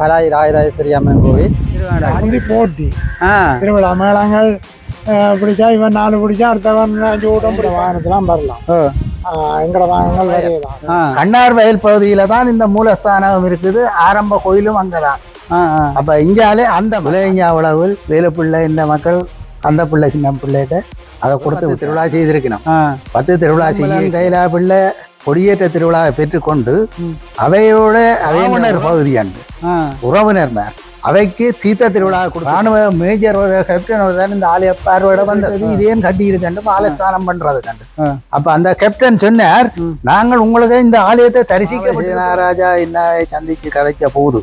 பலாய் ராஜராஜேஸ்வரி அம்மன் கோவில் முந்தி போட்டி திருவிழா மேளங்கள் பிடிச்சா இவன் 4 பிடிச்சா அடுத்தவன் 5 கூட்டம் வாகனத்துலாம் வரலாம். எங்கட வாகனங்கள் வரையலாம். கண்ணார் வயல் பகுதியில தான் இந்த மூலஸ்தானம் இருக்குது. ஆரம்ப கோயிலும் அங்கதான். அப்ப இங்காலே அந்த முலையஞ்சா உழவில் வேலுப்பிள்ளை இந்த மக்கள் அந்த பிள்ளை சின்ன பிள்ளைகிட்ட அதை கொடுத்து திருவிழா செய்திருக்கணும். 10 திருவிழா செய்ய கைலா பிள்ளை கொடியேற்ற திருவிழாவை பெற்றுக்கொண்டு அவையோட அவையினர் பகுதியாண்டு உறவினர் அவைக்கு தீர்த்த திருவிழா ராணுவ மேஜர் கேப்டன் தான் இந்த ஆலய பார்வையிட வந்தது. இதேன்னு கட்டி இருக்கண்டு ஆலயஸ்தானம் பண்றது கண்டு. அப்ப அந்த கேப்டன் சொன்னார், நாங்கள் உங்களுக்கு இந்த ஆலயத்தை தரிசிக்க ராஜா என்ன சந்திக்கு கதைக்க போகுது.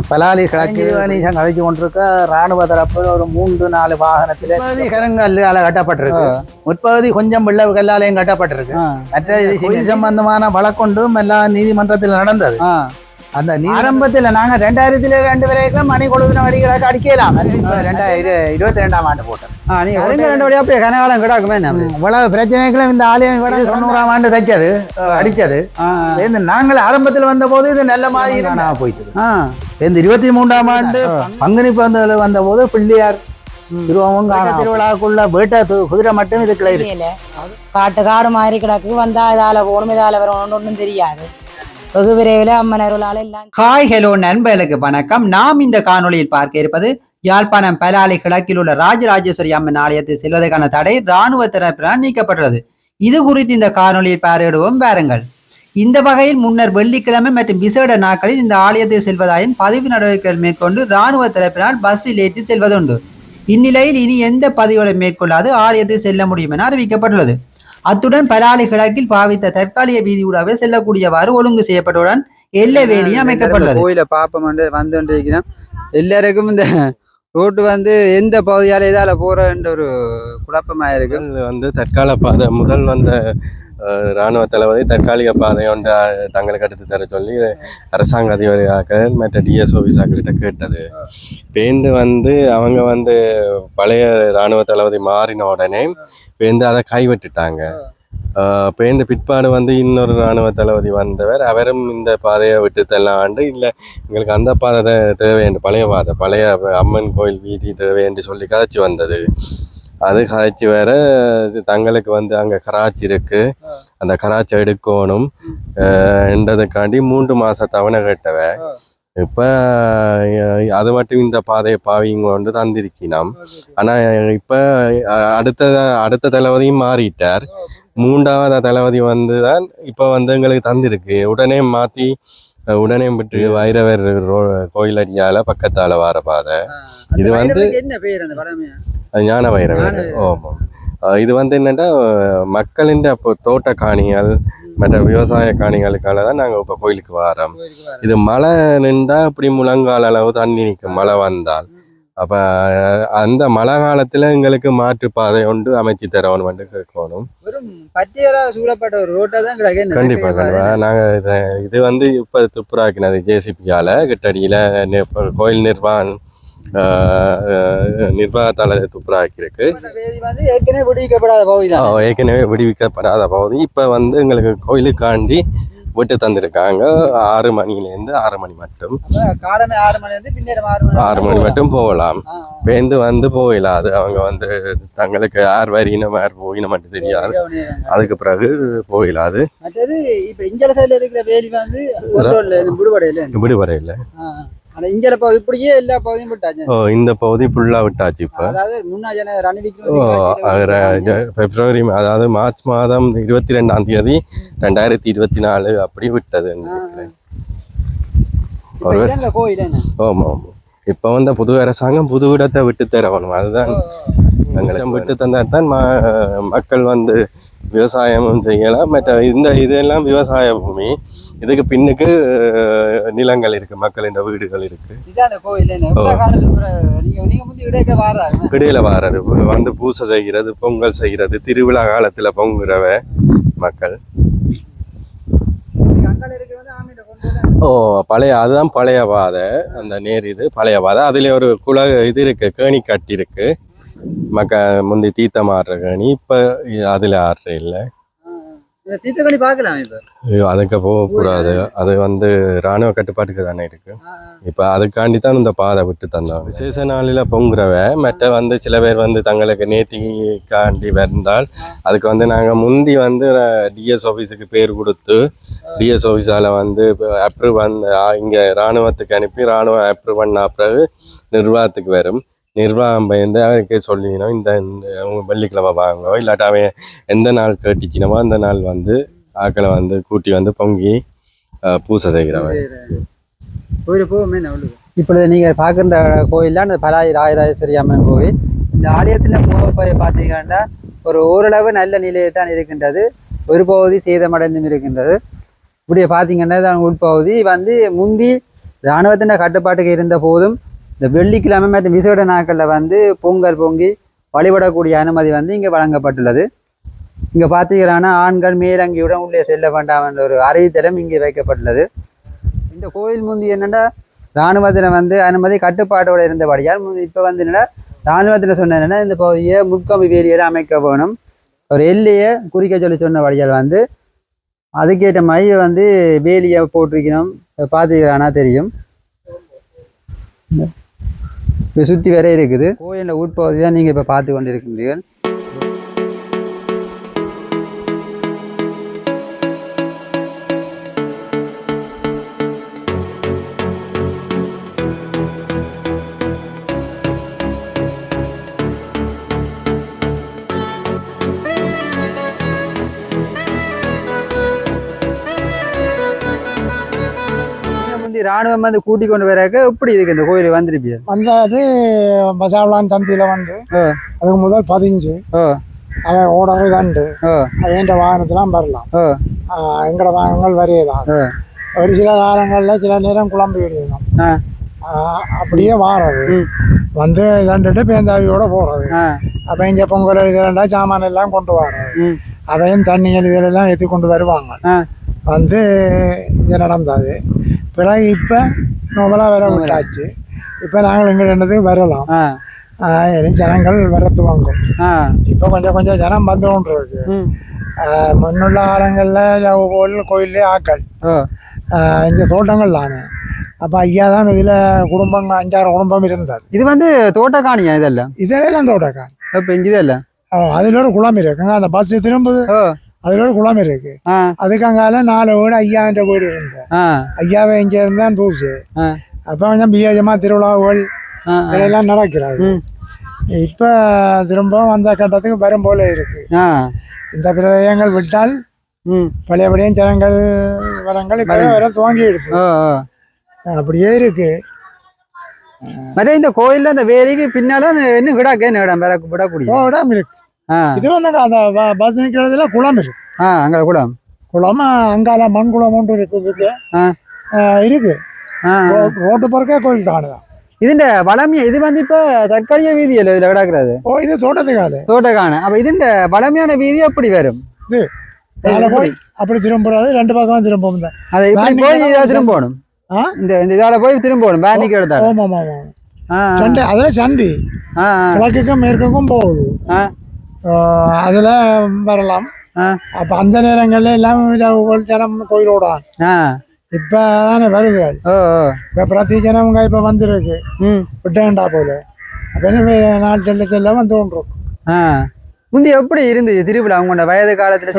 பலாலி கிழக்கிவாணி கதைச்சு கொண்டிருக்க ராணுவ தரப்பு ஒரு 3-4 வாகனத்துல கருங்கல்லால கட்டப்பட்டிருக்கு. முற்பகுதி கொஞ்சம் வெள்ள கல்லாலையும் கட்டப்பட்டிருக்கு. மற்ற இது சம்பந்தமான வழக்கொண்டும் எல்லா நீதிமன்றத்தில் நடந்தது. அந்த ஆரம்பத்துல நாங்க 2002 வரைக்கும் மணி கொழுவின வடிகளை அடிக்கலாம். 2022ஆம் ஆண்டு போட்டோம். கனகாலம் கிடாக்குமே இவ்வளவு பிரச்சனைகளும் இந்த ஆலயம் 90ஆம் ஆண்டு தைச்சது அடிச்சது. நாங்கள் ஆரம்பத்தில் வந்த போது இது நல்ல மாதிரி போயிட்டு இந்த 23ஆம் ஆண்டு பங்குனி பந்தல வந்த போது பிள்ளையார் திருவமும் திருவிழாக்குள்ள வேட்டை குதிரை மட்டும் இதுக்குள்ள இருக்கு. காடு மாதிரி கிடக்கு. வந்தா இதால போகணும் இதால வரணும் ஒன்றும் தெரியாது. வெகு விரைவில் அம்மனருளால் எல்லாம். ஹாய் ஹலோ நண்பர்களுக்கு வணக்கம். நாம் இந்த காணொலியில் பார்க்க இருப்பது யாழ்ப்பாணம் பலாலி கிழக்கில் உள்ள ராஜராஜேஸ்வரி அம்மன் ஆலயத்தை செல்வதற்கான தடை இராணுவ தரப்பினால் நீக்கப்பட்டுள்ளது. இது குறித்து இந்த காணொலியில் பார்வையிடுவோம் பாருங்கள். இந்த வகையில் முன்னர் வெள்ளிக்கிழமை மற்றும் விசேட நாட்களில் இந்த ஆலயத்தை செல்வதாயின் பதிவு நடவடிக்கைகள் மேற்கொண்டு இராணுவ தரப்பினால் பஸ்ஸில் ஏற்றி செல்வதுண்டு. இந்நிலையில் இனி எந்த பதிவுகளை மேற்கொள்ளாது ஆலயத்தை செல்ல முடியும் என அறிவிக்கப்பட்டுள்ளது. அத்துடன் பலாலி கிழக்கில் பாவித்த தற்காலிக வீதியூடாவே செல்லக்கூடியவாறு ஒழுங்கு செய்யப்பட்டவுடன் எல்லை வேலியும் அமைக்கப்பட்டுள்ளது. கோயிலை பாப்பம் வந்துருக்கிறோம். எல்லாருக்கும் இந்த ரோட்டு எந்த பகுதியால இதால போறன்ற ஒரு குழப்பமாயிருக்கு. தற்கால பாதை முதல் வந்த இராணுவ தளபதி தற்காலிக பாதை ஒன்று தங்களுக்கு எடுத்து தர சொல்லி அரசாங்க அதிகாரியாக மற்ற டிஎஸ் ஆஃபீஸாக்கிட்ட கேட்டது. பேருந்து அவங்க பழைய இராணுவ தளபதி மாறின உடனே அதை கைவிட்டுட்டாங்க. பேருந்து பிற்பாடு இன்னொரு இராணுவ தளபதி வந்தவர் அவரும் இந்த பாதையை விட்டு தள்ளாண்டு இல்லை எங்களுக்கு அந்த பாதை தேவையென்று பழைய பாதை பழைய அம்மன் கோயில் வீதி தேவையென்று சொல்லி கதைச்சி வந்தது. அது கதைச்சி வேற தங்களுக்கு அங்கே கராச்சி இருக்கு, அந்த கராச்சி எடுக்கணும் என்றதுக்காண்டி 3 மாச தவணை கேட்டவ. இப்போ அது மட்டும் இந்த பாதையை பாவிங்க கொண்டு தந்திருக்கினோம். ஆனால் இப்போ அடுத்த தளபதியும் மாறிட்டார். 3ஆவது தளபதி தான் இப்போ எங்களுக்கு தந்திருக்கு. உடனே மாற்றி உடனே விட்டு வைரவர் கோயில் அடியால பக்கத்தால வார பாதை. இது என்ன பேர் அந்த படமே ஞான வைரவர். ஆமாம். இது என்னென்னா மக்களின் அப்போ தோட்ட காணிகள் மற்ற விவசாய காணிகளுக்காக தான் நாங்கள் இப்போ கோயிலுக்கு வரோம். இது மழை நின்றா இப்படி முழங்கால் அளவு தண்ணி நிற்கும் மழை வந்தால். அப்போ அந்த மழை காலத்தில் எங்களுக்கு மாற்று பாதை ஒன்று அமைச்சு தரணும் கேட்கணும். சூழப்பட்ட ஒரு ரோட்டை தான் கண்டிப்பாக நாங்கள் இது இப்போ துப்புராக்கினது ஜேசிபியால் கிட்டடியில் கோயில் நிர்வாகத்தால துப்புராக்கிருக்கு. ஏற்கனவே விடுவிக்கப்படாத பகுதி இப்போ எங்களுக்கு கோயிலுக்காண்டி விட்டு தந்திருக்காங்க. 6 மணிலேருந்து 6 மணி மட்டும் 6 மணி மட்டும் போகலாம். பேருந்து போகலாம். அது அவங்க தங்களுக்கு யார் வரியினம் யார் போயின மட்டும் தெரியாது. அதுக்கு பிறகு போகலாது. விடுபடையில் இப்படியே எல்லா பகுதியும் விட்டாச்சு. இந்த பகுதி ஃபுல்லா விட்டாச்சு. இப்போ பிப்ரவரி அதாவது மார்ச் மாதம் 22ஆம் தேதி 2024 அப்படி விட்டது. ஆமா. இப்போ புது அரசாங்கம் புது இடத்தை விட்டு தரணும். அதுதான் விட்டு தந்தால்தான் மக்கள் விவசாயமும் செய்யலாம். மற்ற இதெல்லாம் விவசாய பூமி. இதுக்கு பின்னுக்கு நிலங்கள் இருக்கு, மக்களின் வீடுகள் இருக்கு. இடையில வாரது பூசை செய்கிறது, பொங்கல் செய்கிறது, திருவிழா காலத்துல பொங்குறவ மக்கள். அதுதான் பழைய பாதை. அந்த நேர் இது பழைய பாதை. அதுல ஒரு இது இருக்கு, கேணி கட்டி இருக்கு. முந்தி தீர்த்தம் ஆடுற கேணி. இப்ப அதுல ஆடுற இல்லை. இந்த தீர்த்தக்கழி பார்க்கலாம் இப்போ. ஐயோ அதுக்கு போகக்கூடாது, அது வந்து இராணுவ கட்டுப்பாட்டுக்கு தானே இருக்கு. இப்போ அதுக்காண்டி தான் இந்த பாதை விட்டு தந்தோம். விசேஷ நாளில் பொங்குறவ மற்ற வந்து சில பேர் வந்து தங்களுக்கு நேர்த்திக்காண்டி வந்தால் அதுக்கு வந்து நாங்கள் முந்தி வந்து டிஎஸ் ஆஃபீஸுக்கு பேர் கொடுத்து டிஎஸ் ஆஃபீஸால் வந்து அப்ரூவ் வந்து இங்கே இராணுவத்துக்கு அனுப்பி இராணுவம் அப்ரூவ் பண்ண பிறகு நிர்வாகத்துக்கு வரும். நிர்வாகம் பயந்து அவருக்கு சொல்லிக்கணும் இந்த அவங்க வெள்ளிக்கிழமை வாங்க, இல்லாட்டா அவன் எந்த நாள் கேட்டுச்சினமோ அந்த நாள் வந்து ஆக்களை வந்து கூட்டி வந்து பொங்கி பூசை செய்கிறவன். கோயில் போவோமே நம்மளுக்கு. இப்பொழுது நீங்கள் பார்க்குற கோயில் தான் இந்த பலாயி ராஜராஜேஸ்வரி அம்மன் கோயில். இந்த ஆலயத்தின் முகப்பை பார்த்தீங்கன்னா ஒரு ஓரளவு நல்ல நிலையை தான் இருக்கின்றது. ஒரு பகுதி சேதமடைந்தும் இருக்கின்றது. இப்படியே பார்த்தீங்கன்னா தான் உட்பகுதி வந்து முந்தி இராணுவத்தின் கட்டுப்பாட்டுக்கு இருந்த போதும் இந்த வெள்ளிக்கிழமை மற்றும் விசேட நாட்களில் வந்து பொங்கல் பொங்கி வழிபடக்கூடிய அனுமதி வந்து இங்கே வழங்கப்பட்டுள்ளது. இங்கே பார்த்தீங்கன்னா ஆண்கள் மேலங்கியுடன் உள்ளே செல்ல வேண்டாம் என்ற ஒரு அறிவித்தலும் இங்கே வைக்கப்பட்டுள்ளது. இந்த கோயில் முந்தி என்னென்னா இராணுவத்தில் வந்து அனுமதி கட்டுப்பாட்டோடு இருந்தபடியால் இப்போ வந்து என்னென்னா இராணுவத்தில் சொன்ன என்னென்னா இந்த பகுதியை முட்கம்பி வேலியெல்லாம் அமைக்க வேணும், ஒரு எல்லையை குறிக்க சொல்லி சொன்னபடியால் வந்து அதுக்கேற்ற மாதிரி வந்து வேலியை போட்டிருக்கணும். பார்த்தீங்கன்னா தெரியும், இப்போ சுற்றி வர இருக்குது. கோயிலில் உட்பகுதி தான் நீங்கள் இப்போ பார்த்து கொண்டு இருக்கின்றீர்கள். ராணுவம் வந்து கூட்டி கொண்டு வராக்க எப்படி இதுக்கு இந்த கோயிலுக்கு வந்திருப்பியா? வந்தது பசாவளான் தம்பியில வந்து அதுக்கு முதல் 15 அவன் ஓடவே கண்டு என்ற வாகனத்திலாம் வரலாம். எங்கட வாகனங்கள் வரையலாம். ஒரு சில காலங்களில் சில நேரம் குழம்பு விடுவோம். அப்படியே வாரது வந்து கண்டுட்டு பேந்தாவியோட போறது. அப்போ இங்கே பொங்கல் இதெல்லாம் சாமான் எல்லாம் கொண்டு வர்றது. அதையும் தண்ணிகள் இதெல்லாம் ஏற்றி கொண்டு வருவாங்க. வந்து இது நடந்தது. பிறகு இப்போ நம்மளாக வர விட்டாச்சு. இப்போ நாங்கள் எங்கள் என்னதுக்கு வரலாம். ஜனங்கள் வரத்து வாங்கும். இப்போ கொஞ்சம் கொஞ்சம் ஜனம் வந்து கொண்டு இருக்கு. முன்னுள்ள காலங்களில் கோயிலே ஆக்கள் இங்கே தோட்டங்கள் தானே. அப்போ ஐயா தான் இதில் குடும்பம் 5-6 குடும்பம் இருந்தது. இது வந்து தோட்டக்காணியா? இதெல்லாம் தோட்டக்காணி. இப்போ இங்கே அதில் ஒரு குளம் இருக்குங்க. அந்த பஸ் திரும்புது, அதுல ஒரு குளம் இருக்கு. அதுக்கு அங்கால 4 வீடு ஐயாவின்ற வீடு இருந்து ஐயாவை இங்க இருந்தான் பூசு. அப்ப கொஞ்சம் பிஏஜமா திருவிழாவுகள் இதெல்லாம் நடக்கிறது. இப்ப திரும்ப வந்த கட்டத்துக்கு வரும் போல இருக்கு. இந்த பிரதேயங்கள் விட்டால் பழையபடியும் ஜனங்கள் வரங்கள் இப்ப வர துவங்கி இருக்கு. அப்படியே இருக்கு. இந்த கோயில்ல இந்த வேலைக்கு பின்னால இன்னும் விடக்கூடிய இடம் இருக்கு. இது வந்து அந்த பஸ் நிற்கிறதுல குளம் இருக்கு. அங்க குளம் அங்கால மண் குளம் ஒன்று இருக்குதுக்கு இருக்கு. ரோட்டு பிறக்கே கோயில் காணுதான். ഇതിന്റെ വളമിയ ഇത് வந்து இப்ப தற்காலிக வீதியல்ல இதுல கிடக்குறது. இது தோட்டக்கான. அப்ப ഇതിന്റെ വളமையான வீதி எப்படி வரும்? இது போய் அப்படி திரும்புறது 2 பக்கம் திரும்பும். அதை இப்படி போய் இதா திரும்பணும். இந்த இதால போய் திரும்பணும் பேனிக்கு எடுத்தாலும். ஆமா ஆமா. அதுல சந்தி கிழக்குக்கும் மேற்குக்கும் போகுது. அதுல வரலாம். அப்ப அந்த நேரங்கள்ல எல்லாம் ஜனம் கோயிலோட இப்பதானே வருது. இப்ப பிரதி ஜனங்க இப்ப வந்துருக்கு விட்டேன்டா போல. அப்ப நாள் செல்ல செல்ல வந்து கொண்டிருக்கும். முந்தி எப்படி இருந்தது திருவிழா? உங்களோட வயது காலத்துல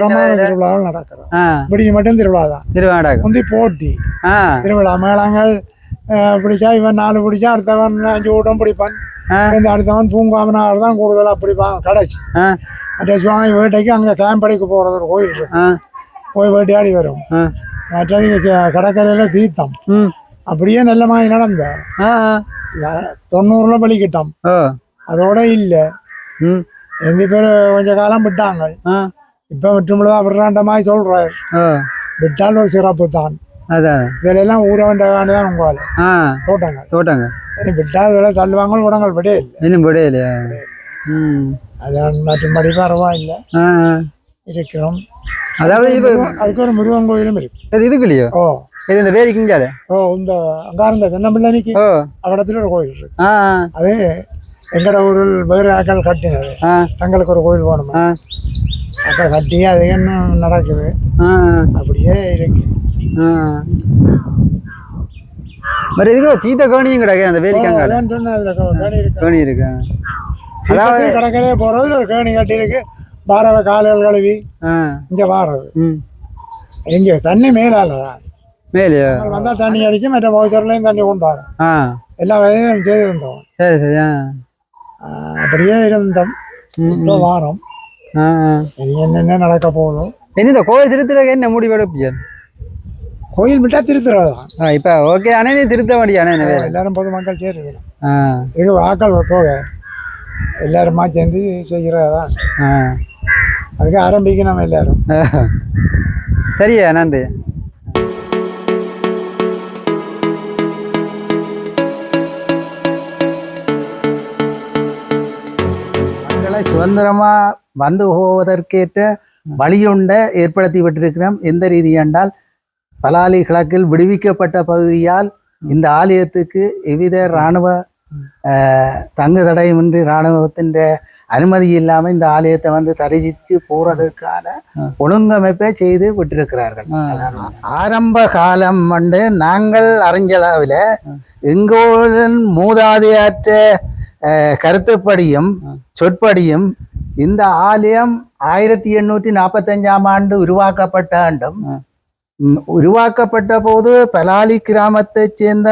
திருவிழாவில் நடக்கிறோம். இப்படி மட்டும் திருவிழா தான். திருவிழா முந்தி போட்டி திருவிழா மேளங்கள் பிடிச்சா இவன் 4 பிடிச்சா அடுத்தவன் 5 கூட்டம் பிடிப்பான். அடுத்தவன் தூங்காமனால தான் கூடுதலாக பிடிப்பான். கடைச்சி வாங்கி வேட்டைக்கு அங்கே கேம்படிக்கு போகிறது ஒரு கோயில் இருக்கு. போய் வேட்டையாடி வரும். மற்றது கடற்கரையில் தீர்த்தம் அப்படியே நல்ல மாதிரி நடந்த 90ல பலிக்கிட்டோம். அதோட இல்லை எந்த பேர் கொஞ்ச காலம் விட்டாங்க. இப்ப விட்டுமுழுதா விடுறாண்ட மாதிரி சொல்றாரு. விட்டால் ஒரு சிறப்பு தான். இதுல எல்லாம் ஊற வேண்டாம் உங்களால தோட்டங்க விட்டால் இதெல்லாம் தள்ளுவாங்க. உடங்கள் விட இல்லை இன்னும் விட இல்லையா? அதான் மற்றபடி பரவாயில்லை இருக்கிறோம். அதாவது அதுக்கு ஒரு முருகன் கோயிலும் இருக்கு. இதுக்கு இல்லையோ? இது இந்த வேலைக்கு இந்த இந்த அங்கா இருந்த சின்ன பிள்ளைக்கு அக்கடத்துல ஒரு கோயில் இருக்கு. அது எங்கட ஊரில் வேறு ஆக்கள் கட்டினது. தங்களுக்கு ஒரு கோயில் போகணுமா அப்போ கட்டி அது இன்னும் நடக்குது, ஆ அப்படியே இருக்கு. ஆ வேறு இதுக்கு தீத்த கேணியும் கிடக்கு அந்த வேலிக்காங்க அதான் சொன்னேன், அதில் கேணி இருக்கு. கேணி இருக்கு. அதாவது கடற்கரையே போகிறதுல ஒரு கேணி கட்டி இருக்கு. பாரவை காலையில் கழுவி ஆ இங்கே வாரது. ம் இங்கே தண்ணி மேலாலதான் மேலையா வந்தால் தண்ணி அடிக்கும், மற்ற பகுதியிலையும் தண்ணி கொண்டு வரும். ஆ எல்லா வயதையும் செய்திருந்தோம். சரி சரி ஆ அப்படியே இருந்தோம். இப்போ வாரம் ஆ இனி என்னென்ன நடக்க போதும். என்ன இந்த கோயில் திருத்தலுக்கு என்ன முடிவு எடுப்பீங்க? கோயில் விட்டா திருத்துறது தான். ஆ இப்போ ஓகே அண்ணே நீ திருத்த மாட்டியாண்ணே என்ன வேறு? எல்லாரும் பொதுமக்கள் சேருவோம். ஆ இது வாக்கள் தொகை எல்லாருமா சேர்ந்து செய்கிறதான். ஆ அதுக்கு ஆரம்பிக்கணும் எல்லாரும். சரியா நன்றி. மக்களை சுதந்திரமாக வந்து போவதற்கேற்ற வழியொன்றை ஏற்படுத்தி விட்டிருக்கிறோம். எந்த ரீதி என்றால் பலாலி கிழக்கில் விடுவிக்கப்பட்ட பகுதியால் இந்த ஆலயத்துக்கு எவ்வித இராணுவ தங்கு தடையுமின்றி இராணுவத்தின் அனுமதி இல்லாமல் இந்த ஆலயத்தை வந்து தரிசித்து போறதுக்கான ஒழுங்கமைப்பை செய்து விட்டிருக்கிறார்கள். ஆரம்ப காலம் வந்து நாங்கள் அறிஞ்சளவில் எங்கோலின் மூதாதையாற்ற கருத்துப்படியும் சொற்படியும் இந்த ஆலயம் 1845ஆம் ஆண்டு உருவாக்கப்பட்ட ஆண்டும் உருவாக்கப்பட்ட போது பலாலி கிராமத்தைச் சேர்ந்த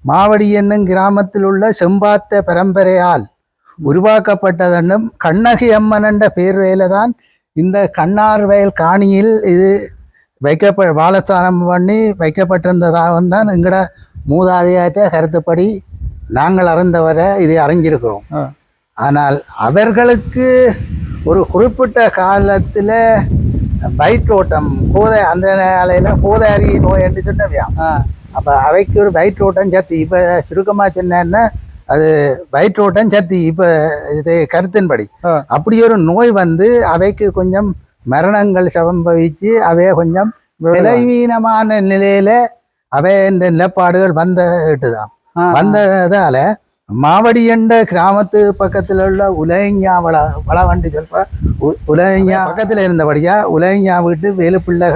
மாவடி என்னும் கிராமத்தில் உள்ள செம்பாத்த பரம்பரையால் உருவாக்கப்பட்டதென்றும் கண்ணகி அம்மன் என்ற பேர்வையில தான் இந்த கண்ணார் வயல் காணியில் இது வாழஸ்தானம் பண்ணி வைக்கப்பட்டிருந்ததாகவும் தான் எங்களோட மூதாதையாற்ற கருத்துப்படி நாங்கள் அறிந்தவரை இதை அறிஞ்சிருக்கிறோம். ஆனால் அவர்களுக்கு ஒரு குறிப்பிட்ட காலத்தில் வயிற்றோட்டம் அந்த நிலையில கோதாரி நோய் என்று சொன்னவையாம். அப்போ அவைக்கு ஒரு வயிற்றோட்டம் சத்தி. இப்போ சுருக்கமாக சொன்னேன்னா அது வயிற்றோட்டம் சத்தி. இப்போ இது கருத்தின்படி அப்படி ஒரு நோய் வந்து அவைக்கு கொஞ்சம் மரணங்கள் சம்பவிச்சு அவைய கொஞ்சம் விலைவீனமான நிலையில அவை இந்த நிலப்பாடுகள் வந்ததுதான். வந்ததால மாவடி என்ற கிராமத்து பக்கத்தில் உள்ள உலகஞா வளவண்டி சொல்ற உலகஞா பக்கத்தில் இருந்தபடியா உலகஞா வீட்டு வேலுப்பிள்ளை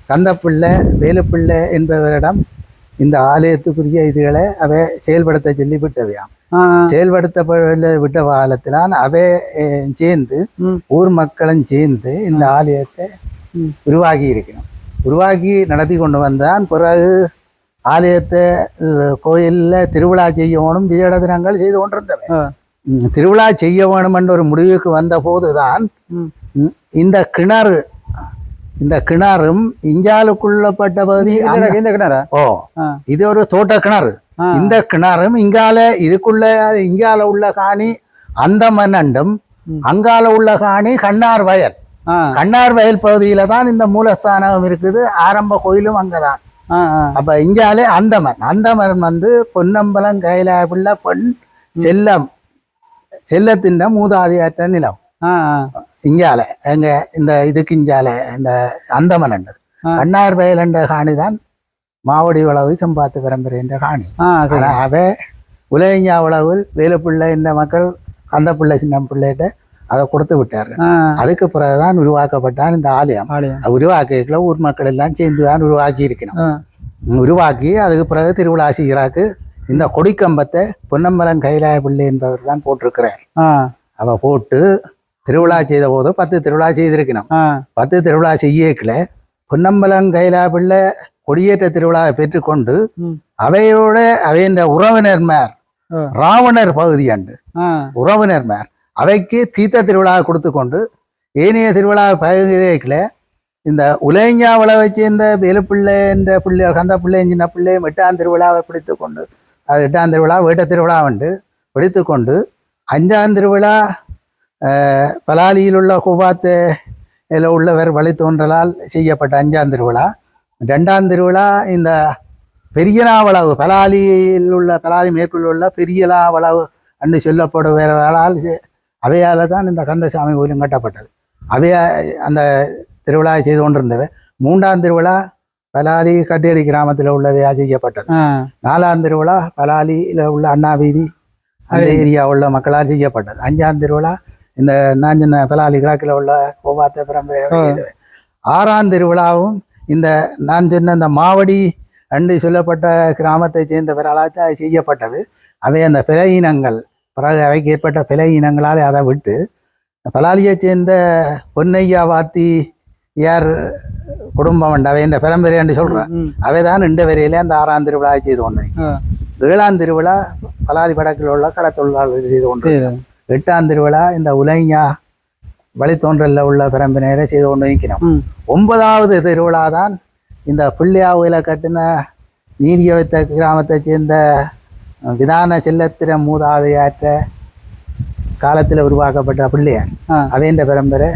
கந்தப்பிள்ளை வேலுப்பிள்ளை என்பவரிடம் இந்த ஆலயத்துக்குரிய இதுகளை அவை செயல்படுத்த சொல்லி விட்டவையாம். செயல்படுத்த விட்ட காலத்திலான் அவை சேர்ந்து ஊர் மக்களும் சேர்ந்து இந்த ஆலயத்தை உருவாக்கி இருக்கணும். உருவாக்கி நடத்தி கொண்டு வந்தான். பிறகு ஆலயத்தை கோயிலில் திருவிழா செய்ய வேணும் விஜய தினங்கள் செய்து கொண்டிருந்தவன். திருவிழா செய்ய வேணும் என்ற ஒரு முடிவுக்கு வந்த போதுதான் இந்த கிணறும் இஞ்சாலுக்குள்ளப்பட்ட பகுதி இது ஒரு தோட்ட கிணறு. இந்த கிணறும் இங்கால உள்ள காணி அந்த மன்னண்டும் அங்கால உள்ள காணி கண்ணார் வயல். கண்ணார் வயல் பகுதியில தான் இந்த மூலஸ்தானம் இருக்குது. ஆரம்ப கோயிலும் அங்கதான். அப்ப இங்காலே அந்தமன் வந்து பொன்னம்பலம் கைலாயபிள்ள பொன் செல்லத்தின் மூதாதையாற்ற நிலம் இங்கால எங்க இந்த இதுக்கு இஞ்சால இந்த அந்தமன் என்றது கண்ணார் வயல் என்ற காணிதான் மாவடி வளவு செம்பாத்து பரம்பரை என்ற காணி. அவ உலகஞா வளவில் வேலுப்பிள்ளை இந்த மக்கள் அந்த பிள்ளை சின்ன பிள்ளைகிட்ட அதை கொடுத்து விட்டாரு. அதுக்கு பிறகுதான் உருவாக்கப்பட்டான் இந்த ஆலயம். உருவாக்கிக்கல ஊர் மக்கள் எல்லாம் சேர்ந்துதான் உருவாக்கி இருக்கணும். உருவாக்கி அதுக்கு பிறகு திருவிழா செய்கிறாக்கு இந்த கொடிக்கம்பத்தை பொன்னம்பலம் கைலாய பிள்ளை என்பவர் தான் போட்டிருக்கிறார். அவ போட்டு திருவிழா செய்த போது 10 திருவிழா செய்திருக்கணும். 10 திருவிழா செய்யக்கல பொன்னம்பலம் கைலாய பிள்ளை கொடியேற்ற திருவிழாவை பெற்றுக்கொண்டு அவையோட அவையின் உறவினர்மார் ராவணர் பகுதி அண்டு உறவினர்மார் அவைக்கு தீர்த்த திருவிழா கொடுத்து கொண்டு ஏனைய திருவிழா பகுதியில இந்த உலகஞா வளவை சேர்ந்த வேலுப்பிள்ளை என்ற பிள்ளை கந்த பிள்ளை சின்ன பிள்ளை 8ஆம் திருவிழாவை பிடித்து கொண்டு அது 8ஆம் திருவிழா வேட்ட திருவிழா வந்து பிடித்து கொண்டு 5ஆம் திருவிழா பலாலியில் உள்ள குவாத்தில் உள்ளவர் வழித்தோன்றலால் செய்யப்பட்ட 5ஆம் திருவிழா. 2ஆம் திருவிழா இந்த பெரியலாவளவு பலாலியில் உள்ள பலாலி மேற்குள்ள உள்ள பெரியலாவளவு என்று சொல்லப்படுவதால் அவையால் தான் இந்த கந்தசாமி கோயிலும் கட்டப்பட்டது. அவையா அந்த திருவிழா செய்து கொண்டிருந்தவை. 3ஆம் திருவிழா பலாலி கட்டேரி கிராமத்தில் உள்ளவையா செய்யப்பட்டது. 4ஆம் திருவிழா பலாலியில் உள்ள அண்ணா வீதி அந்த ஏரியா உள்ள மக்களால் செய்யப்பட்டது. 5ஆம் திருவிழா இந்த நான் சொன்ன பலாலி கிழக்கில் உள்ள கோபாத்த பரம்பரை செய்தவை. 6ஆம் திருவிழாவும் இந்த நான் சொன்ன இந்த மாவடி அன்று சொல்லப்பட்ட கிராமத்தை சேர்ந்தவர்களால் தான் செய்யப்பட்டது. அவை அந்த பிற இனங்கள் பிறகு அவைக்கு ஏற்பட்ட பிற இனங்களால் அதை விட்டு பலாலியை சேர்ந்த பொன்னையா வாத்தி யார் குடும்பம் உண்டு அவை இந்த பரம்பரை என்று சொல்கிறேன். அவை தான் இந்த வரையிலே அந்த 6ஆம் திருவிழா செய்து கொண்டு 7ஆம் திருவிழா பலாலி வடக்கில் உள்ள கடத்தொழிலாளர்கள் செய்து கொண்டு 8ஆம் திருவிழா இந்த உலகா வழித்தோன்றலில் உள்ள பரம்பினரை செய்து கொண்டு இருக்கிறோம். 9வது திருவிழா தான் இந்த பிள்ளையாவுல கட்டின நீதிய வைத்த கிராமத்தை சேர்ந்த விதான செல்லத்திர மூதாதையாற்ற காலத்தில் உருவாக்கப்பட்ட பிள்ளையார் அவைன்ற பரம்பரை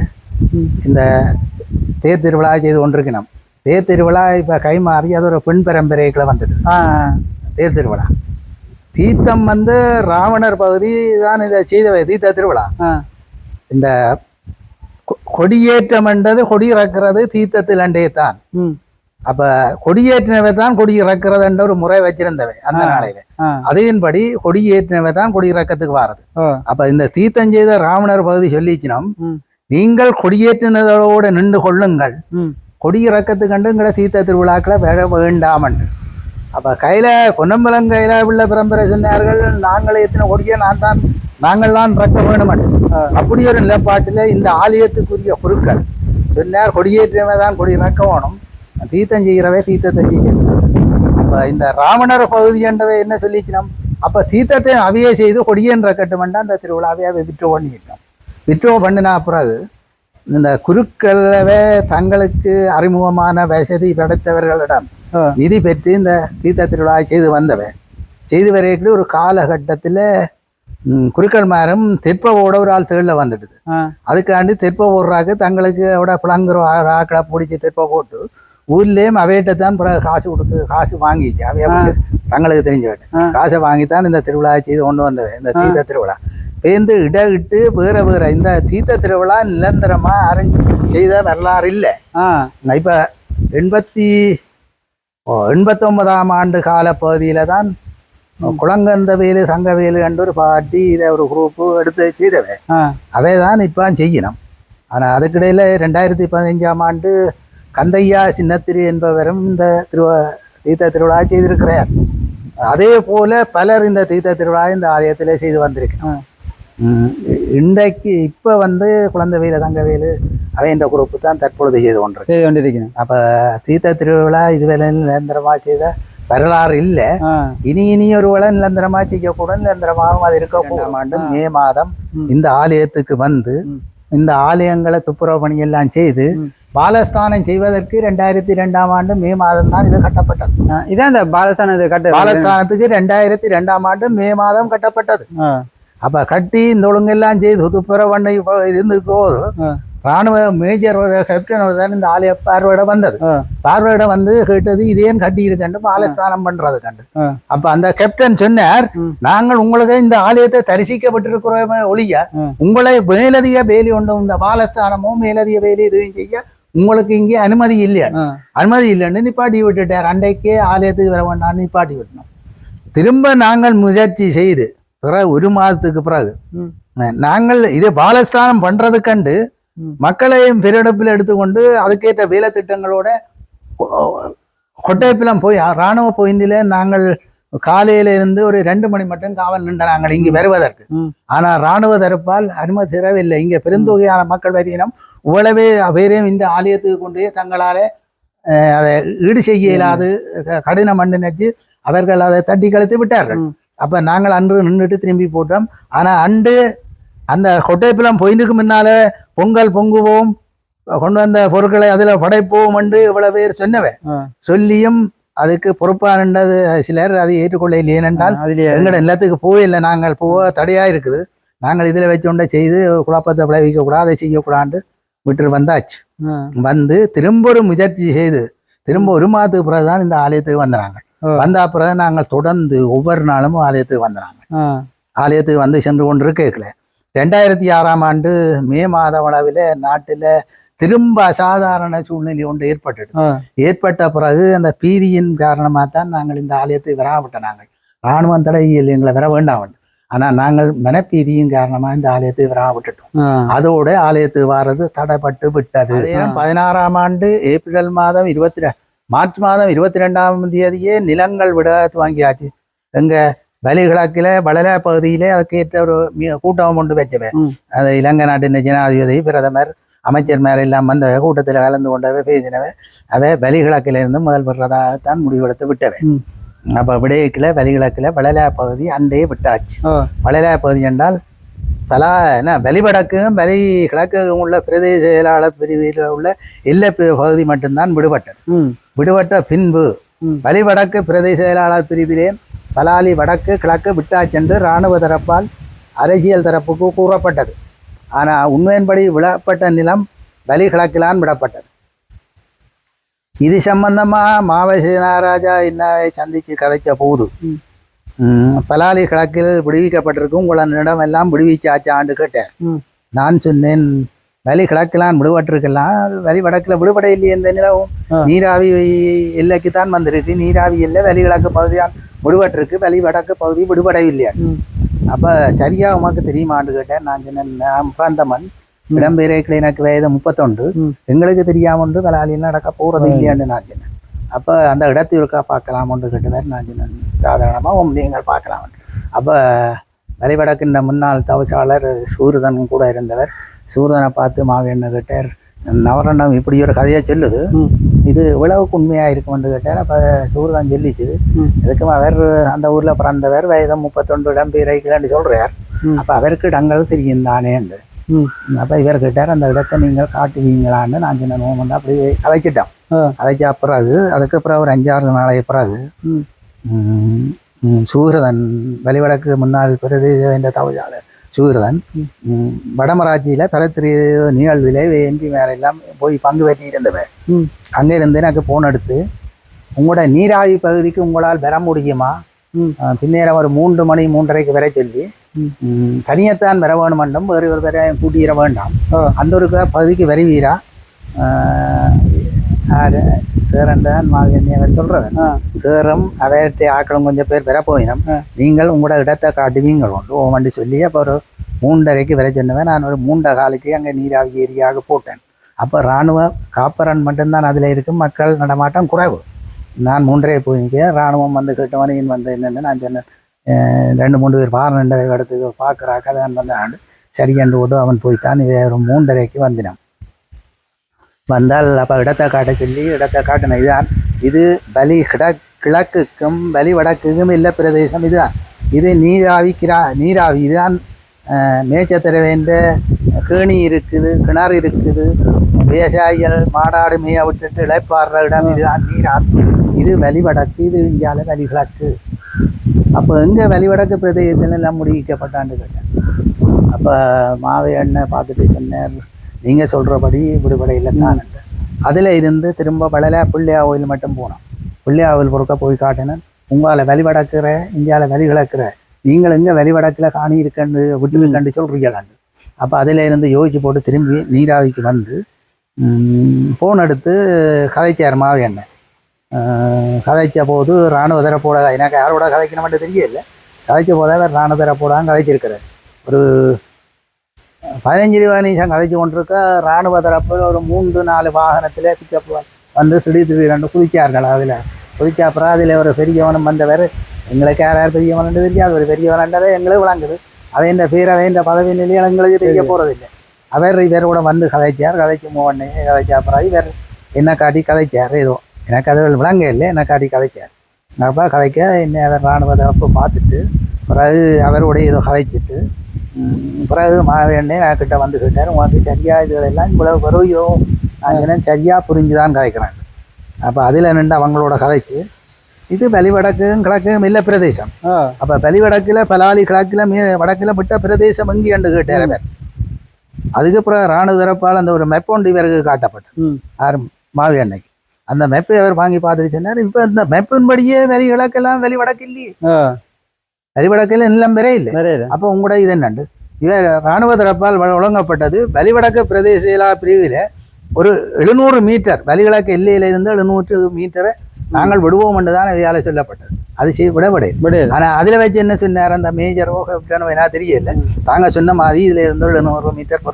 இந்த தேர் திருவிழா செய்து கொண்டிருக்கணும். தேர் திருவிழா இப்போ கைமாறி அது ஒரு பெண் பரம்பரைக்குள்ள வந்துடுது. தேர் திருவிழா தீர்த்தம் வந்து ராவணர் பகுதி தான் இதை செய்த தீர்த்த திருவிழா. இந்த கொடியேற்றம் என்றது கொடி இறக்கிறது தீர்த்தத்தில் அண்டே தான். அப்ப கொடியேற்றினவை தான் கொடி இறக்கிறது என்ற ஒரு முறை வச்சிருந்தவை அந்த நாளையில. அதையின்படி கொடியேற்றினவை தான் கொடி இறக்கத்துக்கு வாரது. அப்ப இந்த தீர்த்தம் செய்த ராவணர் பகுதி சொல்லிச்சினம், நீங்கள் கொடியேற்றினதோடு நின்று கொள்ளுங்கள், கொடி இறக்கத்து கண்டுங்கிற தீர்த்த திருவிழாக்களை வேக வேண்டாமன். அப்ப கையில பொன்னம்பலம் கையில உள்ள பரம்பரை சொன்னார்கள், நாங்கள் ஏற்றின கொடியை நாங்கள் தான் இறக்க வேணுமன். அப்படி ஒரு நிலப்பாட்டில் இந்த ஆலயத்துக்குரிய பொருட்கள் சொன்னார், கொடியேற்றினவை தான் கொடி இறக்க வேணும், தீர்த்தம் செய்கிறவே தீர்த்தத்தை செய்யணும். அப்ப இந்த ராவணர் பகுதி என்றவை என்ன சொல்லிச்சினோம், அப்ப தீர்த்தத்தை அவையே செய்து கொடியேன்ற கட்டுமெண்டா அந்த திருவிழாவே விற்று பண்ணிட்டோம். விற்று பண்ணினா பிறகு இந்த குருக்களவே தங்களுக்கு அறிமுகமான வசதி படைத்தவர்களிடம் நிதி பெற்று இந்த தீர்த்த திருவிழா செய்து வந்தவன். செய்து வரைக்கும் ஒரு காலகட்டத்தில் குருக்கள் மாரும் தெற்பவோட ஒரு ஆள் தேளில் வந்துடுது. அதுக்காண்டி தெற்ப ஓடுறாக்கு தங்களுக்கு அவட பிளங்குற ஆக்களை பிடிச்சி தெற்ப போட்டு ஊர்லேயும் அவையிட்டத்தான் பிறகு காசு கொடுத்து காசு வாங்கிச்சு. அவைய தங்களுக்கு தெரிஞ்சவட்ட காசை வாங்கித்தான் இந்த திருவிழா செய்து கொண்டு வந்தவன். இந்த தீர்த்த திருவிழா பேர்ந்து இட்டு வேற வேற இந்த தீர்த்த திருவிழா நிரந்தரமா செய்த வரலாறு இல்லை. இப்ப 89ஆம் ஆண்டு கால பகுதியில தான் குளங்கந்த வேலு சங்கவேலு என்ற ஒரு பாட்டி இதை ஒரு குரூப்பு எடுத்து செய்தவை. அவைதான் இப்போ செய்யணும். ஆனால் அதுக்கிடையில் 2015ஆம் ஆண்டு கந்தையா சின்னத்திரு என்பவரும் இந்த தீர்த்த திருவிழா செய்திருக்கிறார். அதே போல பலர் இந்த தீர்த்த திருவிழா இந்த ஆலயத்தில் செய்து வந்திருக்கணும். இன்றைக்கு இப்போ வந்து குழந்தைவேலு தங்கவேலு அவை என்ற குரூப்பு தான் தற்பொழுது செய்து கொண்டிருக்கணும். அப்போ தீர்த்த திருவிழா இதுவரை நிரந்தரமாக செய்த வரலாறு இல்லை. இனி ஒரு வேளை நிரந்தரமா செய்யக்கூட நிரந்தரமாகவும் அது இருக்க 2ஆம் ஆண்டு மே மாதம் இந்த ஆலயத்துக்கு வந்து இந்த ஆலயங்களை துப்புரவு பணியெல்லாம் செய்து பாலஸ்தானம் செய்வதற்கு 2002ஆம் ஆண்டு மே மாதம் தான் இது கட்டப்பட்டது. இதான் இந்த பாலஸ்தானத்துக்கு 2002ஆம் ஆண்டு மே மாதம் கட்டப்பட்டது. அப்ப கட்டி இந்த ஒழுங்கெல்லாம் செய்து துப்புரவு பண்ணி இருந்துட்டு போது ராணுவ மேஜர் கேப்டன் தான் இந்த ஆலய பார்வையிட வந்தது. பார்வையிட வந்து கேட்டது இதேன் கட்டி இருக்கண்டு பாலஸ்தானம் பண்றது கண்டு. அப்ப அந்த கேப்டன் சொன்னார், நாங்கள் உங்களுக்கு இந்த ஆலயத்தை தரிசிக்கப்பட்டிருக்கிறோமே ஒழிய உங்களை மேலதிக வேலி ஒன்றும் இந்த பாலஸ்தானமோ மேலதிக வேலி இதுவும் செய்ய உங்களுக்கு இங்கே அனுமதி இல்லையா, அனுமதி இல்லைன்னு நிப்பாட்டி விட்டுட்டார். அன்றைக்கே ஆலயத்துக்கு வர வேண்டாம் நிப்பாட்டி விட்டோம். திரும்ப நாங்கள் முயற்சி செய்து பிறகு 1 மாதத்துக்கு பிறகு நாங்கள் இது பாலஸ்தானம் பண்றது கண்டு மக்களையும் பெருடப்பில் எடுத்துக்கொண்டு அதுக்கேற்ற வேலை திட்டங்களோட கொட்டைப்பிலம் போய் இராணுவ பொய்ந்தில நாங்கள் காலையில இருந்து ஒரு 2 மணி மட்டும் காவல் நின்ற நாங்கள் இங்கு வருவதற்கு. ஆனால் இராணுவ தரப்பால் அனுமதி தரவில்லை. இங்கே பெருந்தொகையான மக்கள் வரையினம் இவ்வளவே வேறையும் இந்த ஆலயத்துக்கு கொண்டு தங்களாலே அதை ஈடு செய்ய இயலாது கடினம் பண்ணி நினைச்சு அவர்கள் அதை தட்டி கழித்து விட்டார்கள். அப்ப நாங்கள் அன்று நின்றுட்டு திரும்பி போட்டோம். ஆனா அன்று அந்த கொட்டைப்பிலம் பொய்ந்துக்கு முன்னால பொங்கல் பொங்குவோம், கொண்டு வந்த பொருட்களை அதுல படைப்போம் என்று இவ்வளவு பேர் சொன்னவன். சொல்லியும் அதுக்கு பொறுப்பானது சிலர் அதை ஏற்றுக்கொள்ள இல்லை. ஏனென்றால் எங்கட எல்லாத்துக்கு போயில்லை, நாங்கள் போக தடையா இருக்குது, நாங்கள் இதுல வச்சோண்ட செய்து குழப்பத்தை விளைவிக்க கூடாது, அதை செய்யக்கூடாது விட்டு வந்தாச்சு. வந்து திரும்ப ஒரு முயற்சி செய்து திரும்ப 1 மாதத்துக்கு பிறகுதான் இந்த ஆலயத்துக்கு வந்தாங்க. வந்த பிறகு நாங்கள் தொடர்ந்து ஒவ்வொரு நாளும் ஆலயத்துக்கு வந்தாங்க. ஆலயத்துக்கு வந்து சென்று கொண்டு கேட்கல. 2006ஆம் ஆண்டு மே மாத அளவில் நாட்டில் திரும்ப அசாதாரண சூழ்நிலை ஒன்று ஏற்பட்ட பிறகு அந்த பீதியின் காரணமாக தான் நாங்கள் இந்த ஆலயத்தை வராவிட்ட. நாங்கள் இராணுவம் தடை எங்களை வர வேண்டாம். ஆனால் நாங்கள் மனப்பீதியின் காரணமாக இந்த ஆலயத்தை வரா விட்டுட்டோம். அதோட ஆலயத்துக்கு வாரது தடைப்பட்டு விட்டது. 16ஆம் ஆண்டு ஏப்ரல் மாதம் மார்ச் மாதம் 22ஆம் தேதியே நிலங்கள் விட துவங்கியாச்சு. எங்க வலிகிழக்கில் வளல பகுதியிலே அதுக்கேற்ற ஒரு கூட்டம் கொண்டு வச்சவன். அது இலங்கை நாட்டின் ஜனாதிபதி, பிரதமர், அமைச்சர்மார் எல்லாம் வந்த கூட்டத்தில் கலந்து கொண்டவை பேசினவை. அவை வலிகிழக்கிலிருந்து முதல் பெறதாகத்தான் முடிவெடுத்து விட்டவன். அப்போ விடயக்கில் வலிகிழக்கில் வளலா பகுதி அண்டே விட்டாச்சு. வளலா பகுதி என்றால் வலிவடக்கும் வலி கிழக்கும் உள்ள பிரதேச செயலாளர் பிரிவில் உள்ள எல்லை பகுதி மட்டும்தான் விடுபட்டது. விடுபட்ட பின்பு வலிவடக்கு பிரதேச செயலாளர் பிரிவிலே பலாலி வடக்கு கிழக்கு விட்டாச்சென்று இராணுவ தரப்பால் அரசியல் தரப்புக்கு கூறப்பட்டது. ஆனால் உண்மையின்படி விடப்பட்ட நிலம் வலி கிழக்கிலான் விடப்பட்டது. இது சம்பந்தமா மாவசேனாராஜா என்னவை சந்திச்சு கதைச்ச போது பலாலி கிழக்கில் விடுவிக்கப்பட்டிருக்கும் உங்களிடம் எல்லாம் விடுவிச்சாச்சான்னு கேட்டேன். நான் சொன்னேன் வலி கிழக்கிலான் விடுபட்டிருக்கலாம், வலி வடக்கில் விடுபட இல்லையே. எந்த நிலவும் நீராவி எல்லைக்கு தான் வந்திருக்கு. நீராவி எல்லை வலி கிழக்கு பகுதியான் விடுபட்டிருக்கு, வலி வடக்கு பகுதி விடுபடவில்லையா. அப்போ சரியா உமக்கு தெரியுமான்னு கேட்டேன். நான் சொன்னேன் பிராந்தமன் இடம்பெயர்களை எனக்கு வயது 31, எங்களுக்கு தெரியாமன்று பலாலியில் நடக்க போகிறது இல்லையான்னு நான் சொன்னேன். அப்போ அந்த இடத்தை இருக்கா பார்க்கலாமன்று கேட்டவர். நான் சொன்னேன் சாதாரணமாக நீங்கள் பார்க்கலாம். அப்போ வலிவடக்கின்ற முன்னாள் தவசாளர் சூரதன் கூட இருந்தவர். சூரதனை பார்த்து மாவேன்னு கேட்டார், நவரண்டம் இப்படி ஒரு கதையை சொல்லுது, இது இவ்வளவுக்கு உண்மையாக இருக்குமென்று கேட்டார். அப்போ சூரதன் சொல்லிச்சுது, இதுக்கும் அவர் அந்த ஊரில் பிறந்தவர், வயது 31 இடம்பெயர்களைன்னு சொல்கிறார். அப்போ அவருக்கு இடங்கள் தெரியும் தானேண்டு. அப்போ இவர் கேட்டார், அந்த இடத்தை நீங்கள் காட்டுவீங்களான்னு. நான் சின்ன வந்து அப்படி கதைச்சிட்டோம். கதைச்சா பிறகு அதுக்கு பிறகு ஒரு 5-6 நாளைக்கு பிறகு சூரதன் வலிவடக்கு முன்னாள் பிரதேச இந்த தவசாளர் சூரதன் வடமராட்சியில் பரத்திரி நிகழ்விலே எம்பி மேலெல்லாம் போய் பங்கு பெற்றி இருந்தவன். அங்கே இருந்து எனக்கு போன் எடுத்து, உங்களோட நீராவி பகுதிக்கு உங்களால் வர முடியுமா, பின்னேரம் ஒரு 3 மணி 3:30 வரை சொல்லி தனியத்தான் வர வேணும் வேண்டும், வேறு ஒரு தடவை கூட்டிட வேண்டாம், அந்த ஒரு பகுதிக்கு வருவீரா சேரன்தான் மாவியண்ணி அவர் சொல்றவன். சேரம் அவர்கிட்ட ஆக்களும் கொஞ்சம் பேர் வர போயினோம், நீங்கள் உங்களோட இடத்தை காட்டுவீங்கள் உண்டு ஓமண்டி சொல்லி. அப்போ ஒரு 3:30 வரை சொன்னவன். நான் ஒரு 3:15 அங்கே நீராவி ஏரியாக போட்டேன். அப்போ இராணுவ காப்பரன் மட்டும்தான் அதில் இருக்கும், மக்கள் நடமாட்டம் குறைவு. நான் 3:30 போய் நிற்கிறேன். இராணுவம் வந்து கேட்டவனையும் வந்து என்னென்னு நான் சொன்னேன், 2-3 பேர் பாருண்ட இடத்துக்கு பார்க்குறாக்க தான் வந்தான். சரியாண்டு போட்டு அவன் போய்த்தான். ஒரு 3:30 வந்தினான். வந்தால் அப்போ இடத்தை காட்ட சொல்லி இடத்தை காட்டின. இதுதான் இது வலி கிழக்குக்கும் வலி வடக்குக்கும் இல்லை பிரதேசம். இதுதான் இது நீராவி இதுதான். மேய்ச்சத்தர வேண்ட கேணி இருக்குது, கிணறு இருக்குது, விவசாயிகள் மாடாடு மேய விட்டுட்டு இழைப்பாடுற இடம் இதுதான் நீராவி. இது வலி வடக்கு, இது இந்தியாவில் வலி கிழக்கு. அப்போ எங்கே வலி வடக்கு பிரதேசத்தில் எல்லாம் முடிவிக்கப்பட்டான்னு கேட்டேன். அப்போ மாவை எண்ணெய் பார்த்துட்டு சொன்னார், நீங்கள் சொல்கிறபடி விடுபடை இல்லைத்தான். அதில் இருந்து திரும்ப பழல பிள்ளையா கோயில் மட்டும் போனோம். பிள்ளையா கோயில் பொறுக்க போய் காட்டினேன், உங்களால் வலி வடக்குற இந்தியாவில் வலி கிழக்குற நீங்கள் எங்கே வலி வடக்கில் காணி இருக்கண்டு விட்டுருக்கண்டு சொல்கிறீங்களாண்டு. அப்போ அதில் இருந்து யோசிச்சு போட்டு திரும்பி நீராவிக்கு வந்து ஃபோன் எடுத்து கதைச்சார் மாவை எண்ணெய். கதைச்ச போது இராணுவ தரப்போட, எனக்கு யாரோட கதைக்கணும் மட்டும் தெரியல, கதைச்ச போதே அவர் இராணுவ தரப்போடான்னு கதைச்சிருக்கிறார். ஒரு 15 நிமிஷம் கதைச்சு கொண்டிருக்க இராணுவ தரப்பு ஒரு 3-4 வாகனத்தில் பிக்கப் வந்து திடீர்னு குதிச்சார்கள். அதில் குதிச்ச அப்புறம் அதில் ஒரு பெரியவனும் வந்தவர். எங்களுக்கு யார் பெரியவன் தெரியாது, ஒரு பெரியவனன்றதை எங்களுக்கு விளங்குது. அவையின் பேர் அவையின் பதவி நிலையில் எங்களுக்கு தெரிய போகிறதில்லை. அவர் இவரோட வந்து கதைச்சார். கதைச்சு மூவண்ணே கதைச்ச அப்புறம் இவர் என்ன காட்டி கதைச்சார். ஏதோ எனக்கு அது விளங்க இல்லை, என்ன காட்டி கதைச்சார். அப்போ கதைக்க என்ன அவர் இராணுவ தரப்பு பார்த்துட்டு பிறகு அவரோடைய ஏதோ கதைச்சிட்டு பிறகு மாவேண்ணே நான் கிட்ட வந்து கேட்டார், உனக்கு சரியா இதுகளெல்லாம் இவ்வளவு வருவோ நான் சரியாக புரிஞ்சுதான் கதைக்கிறேன். அப்போ அதில் நின்று அவங்களோட கதைச்சு இது வலிவடக்கும் கிழக்கும் இல்லை பிரதேசம். அப்போ வலிவடக்கில் பலாலி கிழக்கில் வடக்கில் விட்ட பிரதேசம் எங்கே என்று கேட்டார் அவர். அதுக்கப்புறம் இராணுவ தரப்பால் அந்த ஒரு மெப் ஒன்று இவருக்கு காட்டப்பட்டது யார் மாவி அன்னைக்கு. அந்த மெப்பை அவர் வாங்கி பார்த்துட்டு சொன்னார், இப்போ இந்த மெப்பின்படியே வலி கிழக்கெல்லாம் வலி வடக்கு இல்லையே, வலி வடக்கில் எல்லாம் வர இல்லை. அப்போ உங்களோட இது என்னண்டு இவர் இராணுவ தரப்பால் ஒழுங்கப்பட்டது வலிவடக்கு பிரதேச பிரிவில் ஒரு 700 மீட்டர் வலிகிழக்கு எல்லையிலிருந்து 700 மீட்டரை நாங்கள் விடுவோம் என்று தான் வேலை சொல்லப்பட்டது. அது விடப்படையாது. ஆனா அதுல வச்சு என்ன சொன்னார் அந்த மேஜரோ கேப்டனோ என்ன தெரியல, தாங்க சொன்ன மாதிரி இதுல இருந்து 700 மீட்டர்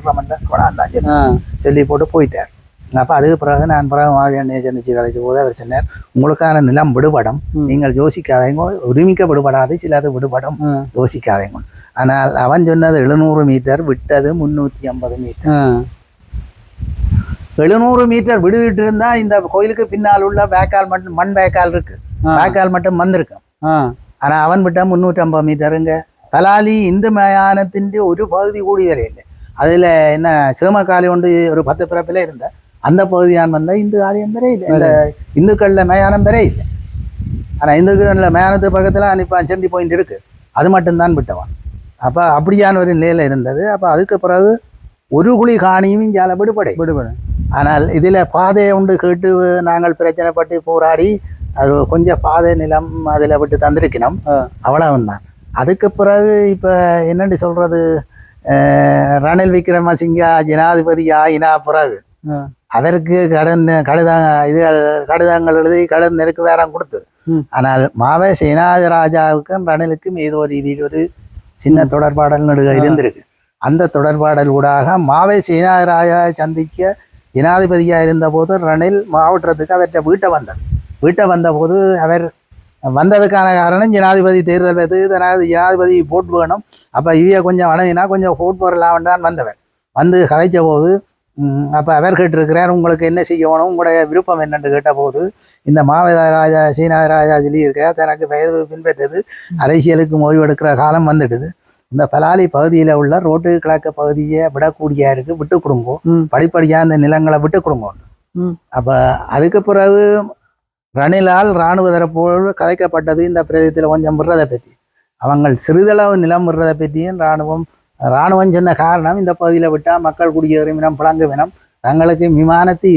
கொண்டாந்தான் சொல்லி போட்டு போயிட்டார். அப்போ அதுக்கு பிறகு நான் மாவியண்ணே சந்திச்சு கழிச்ச போது அவர் சொன்னார், உங்களுக்கான நிலம் விடுபடும், நீங்கள் யோசிக்காதீங்க, உரிமிக்க விடுபடாது, சிலது விடுபடும், யோசிக்காதீங்க. ஆனால் அவன் சொன்னது 700 மீட்டர், விட்டது 350 மீட்டர். 700 மீட்டர் விடுவிட்டு இருந்தா இந்த கோயிலுக்கு பின்னால் உள்ள வேக்கால் மட்டும் மண் வேக்கால் இருக்கு, வேக்கால் மட்டும் வந்திருக்கும். ஆனா அவன் விட்டா 350 மீட்டருங்க. பலாலி இந்து மயானத்தின் ஒரு பகுதி கூடி வரையில்லை. அதுல என்ன சிவமக்காலி ஒன்று ஒரு 10 பிறப்பில இருந்த அந்த பகுதியான் வந்தால் இந்து ஆலயம் பெற இல்லை, இந்த இந்துக்களில் மயானம் பெற இல்லை. ஆனால் இந்துக்களில் மயானத்து பக்கத்தில் அனுப்பான் செண்டி பாயிண்ட் இருக்கு, அது மட்டும்தான் விட்டவான். அப்போ அப்படியான ஒரு நிலையில் இருந்தது. அப்போ அதுக்கு பிறகு ஒரு குழி காணியும் இங்கால விடுபடும். ஆனால் இதில் பாதை உண்டு கேட்டு நாங்கள் பிரச்சனைப்பட்டு போராடி அது கொஞ்சம் பாதை நிலம் அதில் விட்டு தந்திருக்கணும், அவ்வளவு தான். அதுக்கு பிறகு இப்போ என்னென்னு சொல்கிறது, ரணில் விக்ரமசிங்கா ஜனாதிபதி ஆகினா பிறகு அவருக்கு கடிதங்கள் எழுதி கடன் நெருக்கு வேற கொடுத்து. ஆனால் மாவே சேனாதிராஜாவுக்கும் ரணிலுக்கும் ஏதோ ரீதியில் ஒரு சின்ன தொடர்பாடல் நடுக இருந்திருக்கு. அந்த தொடர்பாடல் ஊடாக மாவே சேனாதிராஜா சந்திக்க ஜனாதிபதியாக இருந்தபோது ரணில் மாவட்டத்துக்கு அவற்றை வீட்டை வந்தபோது அவர் வந்ததுக்கான காரணம் ஜனாதிபதி தேர்தல் வைத்து ஜனாதிபதி போட் வேணும், அப்போ இவைய கொஞ்சம் வணங்கினா கொஞ்சம் போட் போடலாம் தான் வந்தவர். வந்து கதைச்ச போது அப்போ அவர் கேட்டிருக்கிறார், உங்களுக்கு என்ன செய்யணும், உங்களுடைய விருப்பம் என்னென்று கேட்ட போது இந்த மாவீரராஜா சீனாராஜா சொல்லி இருக்கிறார், தனக்கு வயது பின்பற்றது, அரசியலுக்கு ஓய்வெடுக்கிற காலம் வந்துடுது, இந்த பலாலி பகுதியில் உள்ள ரோட்டு கிழக்கு பகுதியை விடக்கூடிய இருக்கு, விட்டு கொடுங்கோ, படிப்படியாக அந்த நிலங்களை விட்டு கொடுங்கோ. அப்போ அதுக்கு பிறகு ரணிலால் இராணுவ தரப்போடு கதைக்கப்பட்டது இந்த பிரதேசத்தில் கொஞ்சம் விடுறதை பற்றி. அவங்க சிறிதளவு நிலம் விடுறதை பற்றியும் இராணுவம் சொன்ன காரணம், இந்த பகுதியில் விட்டால் மக்கள் குடியேறும் வினம் புழங்கு வினம், தங்களுக்கு விமானத்தை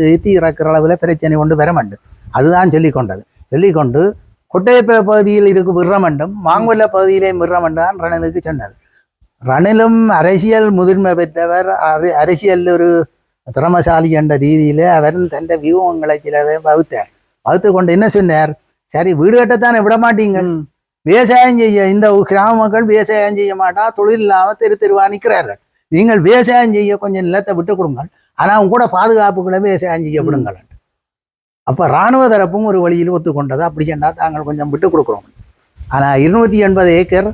ஏற்றி இறக்குற அளவில் பிரச்சனை கொண்டு வர வேண்டும். அதுதான் சொல்லிக்கொண்டு கொட்டையப்ப பகுதியில் விடுற வேண்டும், மாங்குள்ள பகுதியிலேயும் விடுற வேண்டும் ரணிலுக்கு சொன்னது. ரணிலும் அரசியல் முதிர்மை பெற்றவர், அரசியல் ஒரு திறமசாலி என்ற ரீதியில் அவர் தன் வியூகங்களை சிலதை வகுத்து கொண்டு என்ன சொன்னார், சரி வீடு கட்டத்தானே விட மாட்டீங்க, விவசாயம் செய்ய இந்த கிராம மக்கள் விவசாயம் செய்ய மாட்டா, தொழில் இல்லாமல் தெருவா நிற்கிறார்கள், நீங்கள் விவசாயம் செய்ய கொஞ்சம் நிலத்தை விட்டு கொடுங்கள், ஆனால் அவங்க கூட பாதுகாப்புகளை விவசாயம் செய்ய விடுங்கள். அப்போ இராணுவ தரப்பும் ஒரு வழியில் ஒத்துக்கொண்டது. அப்படி சொன்னால் தாங்கள் கொஞ்சம் விட்டு கொடுக்குறோம். ஆனால் 280 ஏக்கர்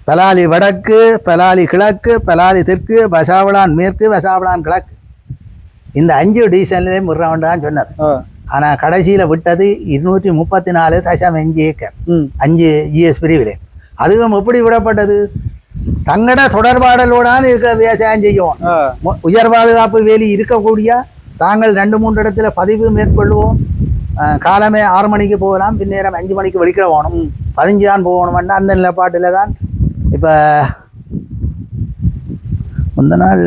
பலாலி வடக்கு, பலாலி கிழக்கு, பலாலி தெற்கு, வசாவளான் மேற்கு, வசாவளான் கிழக்கு, இந்த 5 டிவிஷன்லேயும் விடுறவன்டான்னு சொன்னார். ஆனால் கடைசியில் விட்டது 234.5 ஏக்கர் 5 GS பிரிவில். அதுவும் எப்படி விடப்பட்டது, தங்கட தொடர்பாடலோடான இருக்க விவசாயம் செய்யும், உயர் பாதுகாப்பு வேலி இருக்கக்கூடிய தாங்கள் 2-3 இடத்துல பதிவு மேற்கொள்வோம், காலமே 6 மணிக்கு போகலாம், பின்னேரம் 5 மணிக்கு வெளிக்கிட போகணும், 15 தான் போகணும்னா அந்த நிலப்பாட்டில் தான். இப்போ முந்த நாள்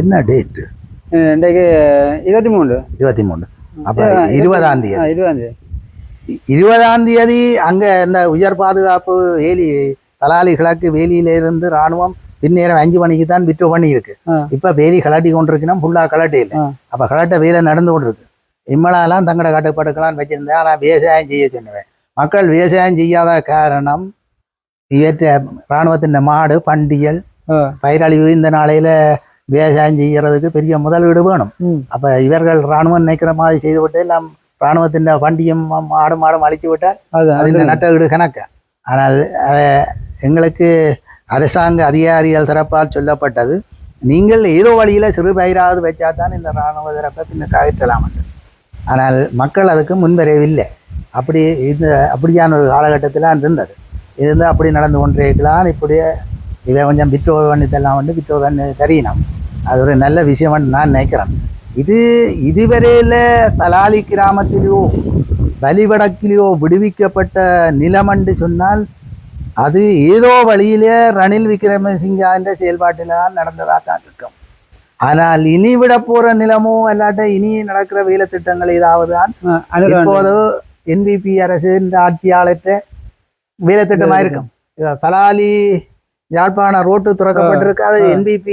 என்ன டேட்டு, இன்றைக்கு 23. அப்போ 20ஆம் தேதி அங்கே இந்த உயர் பாதுகாப்பு வேலி பலாலி கிழக்கு வேலியிலிருந்து இராணுவம் பின்னேரம் 5 மணிக்கு தான் விற்று பண்ணி இருக்கு. இப்போ வேலி கலட்டி கொண்டிருக்குன்னா ஃபுல்லாக கலட்டி இல்லை. அப்போ கலட்ட வேலை நடந்து கொண்டிருக்கு. இம்மளாலாம் தங்கட கட்டுப்பாடுக்கெல்லாம் வச்சிருந்தேன். ஆனால் விவசாயம் செய்ய சொன்னேன். மக்கள் விவசாயம் செய்யாத காரணம் இவற்றை இராணுவத்தின் மாடு பண்டியல் பயிரழிவு இந்த நாளையில விவசாயம் செய்யறதுக்கு பெரிய முதலீடு வேணும். அப்போ இவர்கள் இராணுவம் நினைக்கிற மாதிரி செய்துவிட்டு எல்லாம் இராணுவத்தின் பண்டியம் மாடும் அழிச்சு விட்டால் அது நட்ட வீடு கணக்கு. ஆனால் எங்களுக்கு அரசாங்க அதிகாரிகள் தரப்பால் சொல்லப்பட்டது, நீங்கள் ஏதோ வழியில் சிறு பயிராவது வச்சா தான் இந்த இராணுவ தரப்பை பின்னுக்கு அகற்றலாம். ஆனால் மக்கள் அதுக்கு முன்வரவில்லை. அப்படியான ஒரு காலகட்டத்தில் இருந்தது. இருந்து அப்படி நடந்து கொண்டிருக்கலாம். இப்படியே இவன் கொஞ்சம் விற்றோர் பண்ணித்தெல்லாம் விற்றோர் பண்ணி தெரியணும். அது ஒரு நல்ல விஷயம் நான் நினைக்கிறேன். இதுவரையில் பலாலி கிராமத்திலேயோ வலிவடக்கிலேயோ விடுவிக்கப்பட்ட நிலமண்டு சொன்னால் அது ஏதோ வழியிலே ரணில் விக்ரமசிங்கா என்ற செயல்பாட்டில் தான் நடந்ததாக தான் இருக்கும். ஆனால் இனி விட போகிற நிலமோ அல்லாட்ட இனி நடக்கிற வேலை திட்டங்கள் ஏதாவது தான் இப்போது NPP அரசு என்ற ஆட்சியாளற்ற வேலை திட்டமாக இருக்கும். பலாலி யாழ்ப்பாண ரோட்டு துறக்கப்பட்டிருக்கு, அது NPP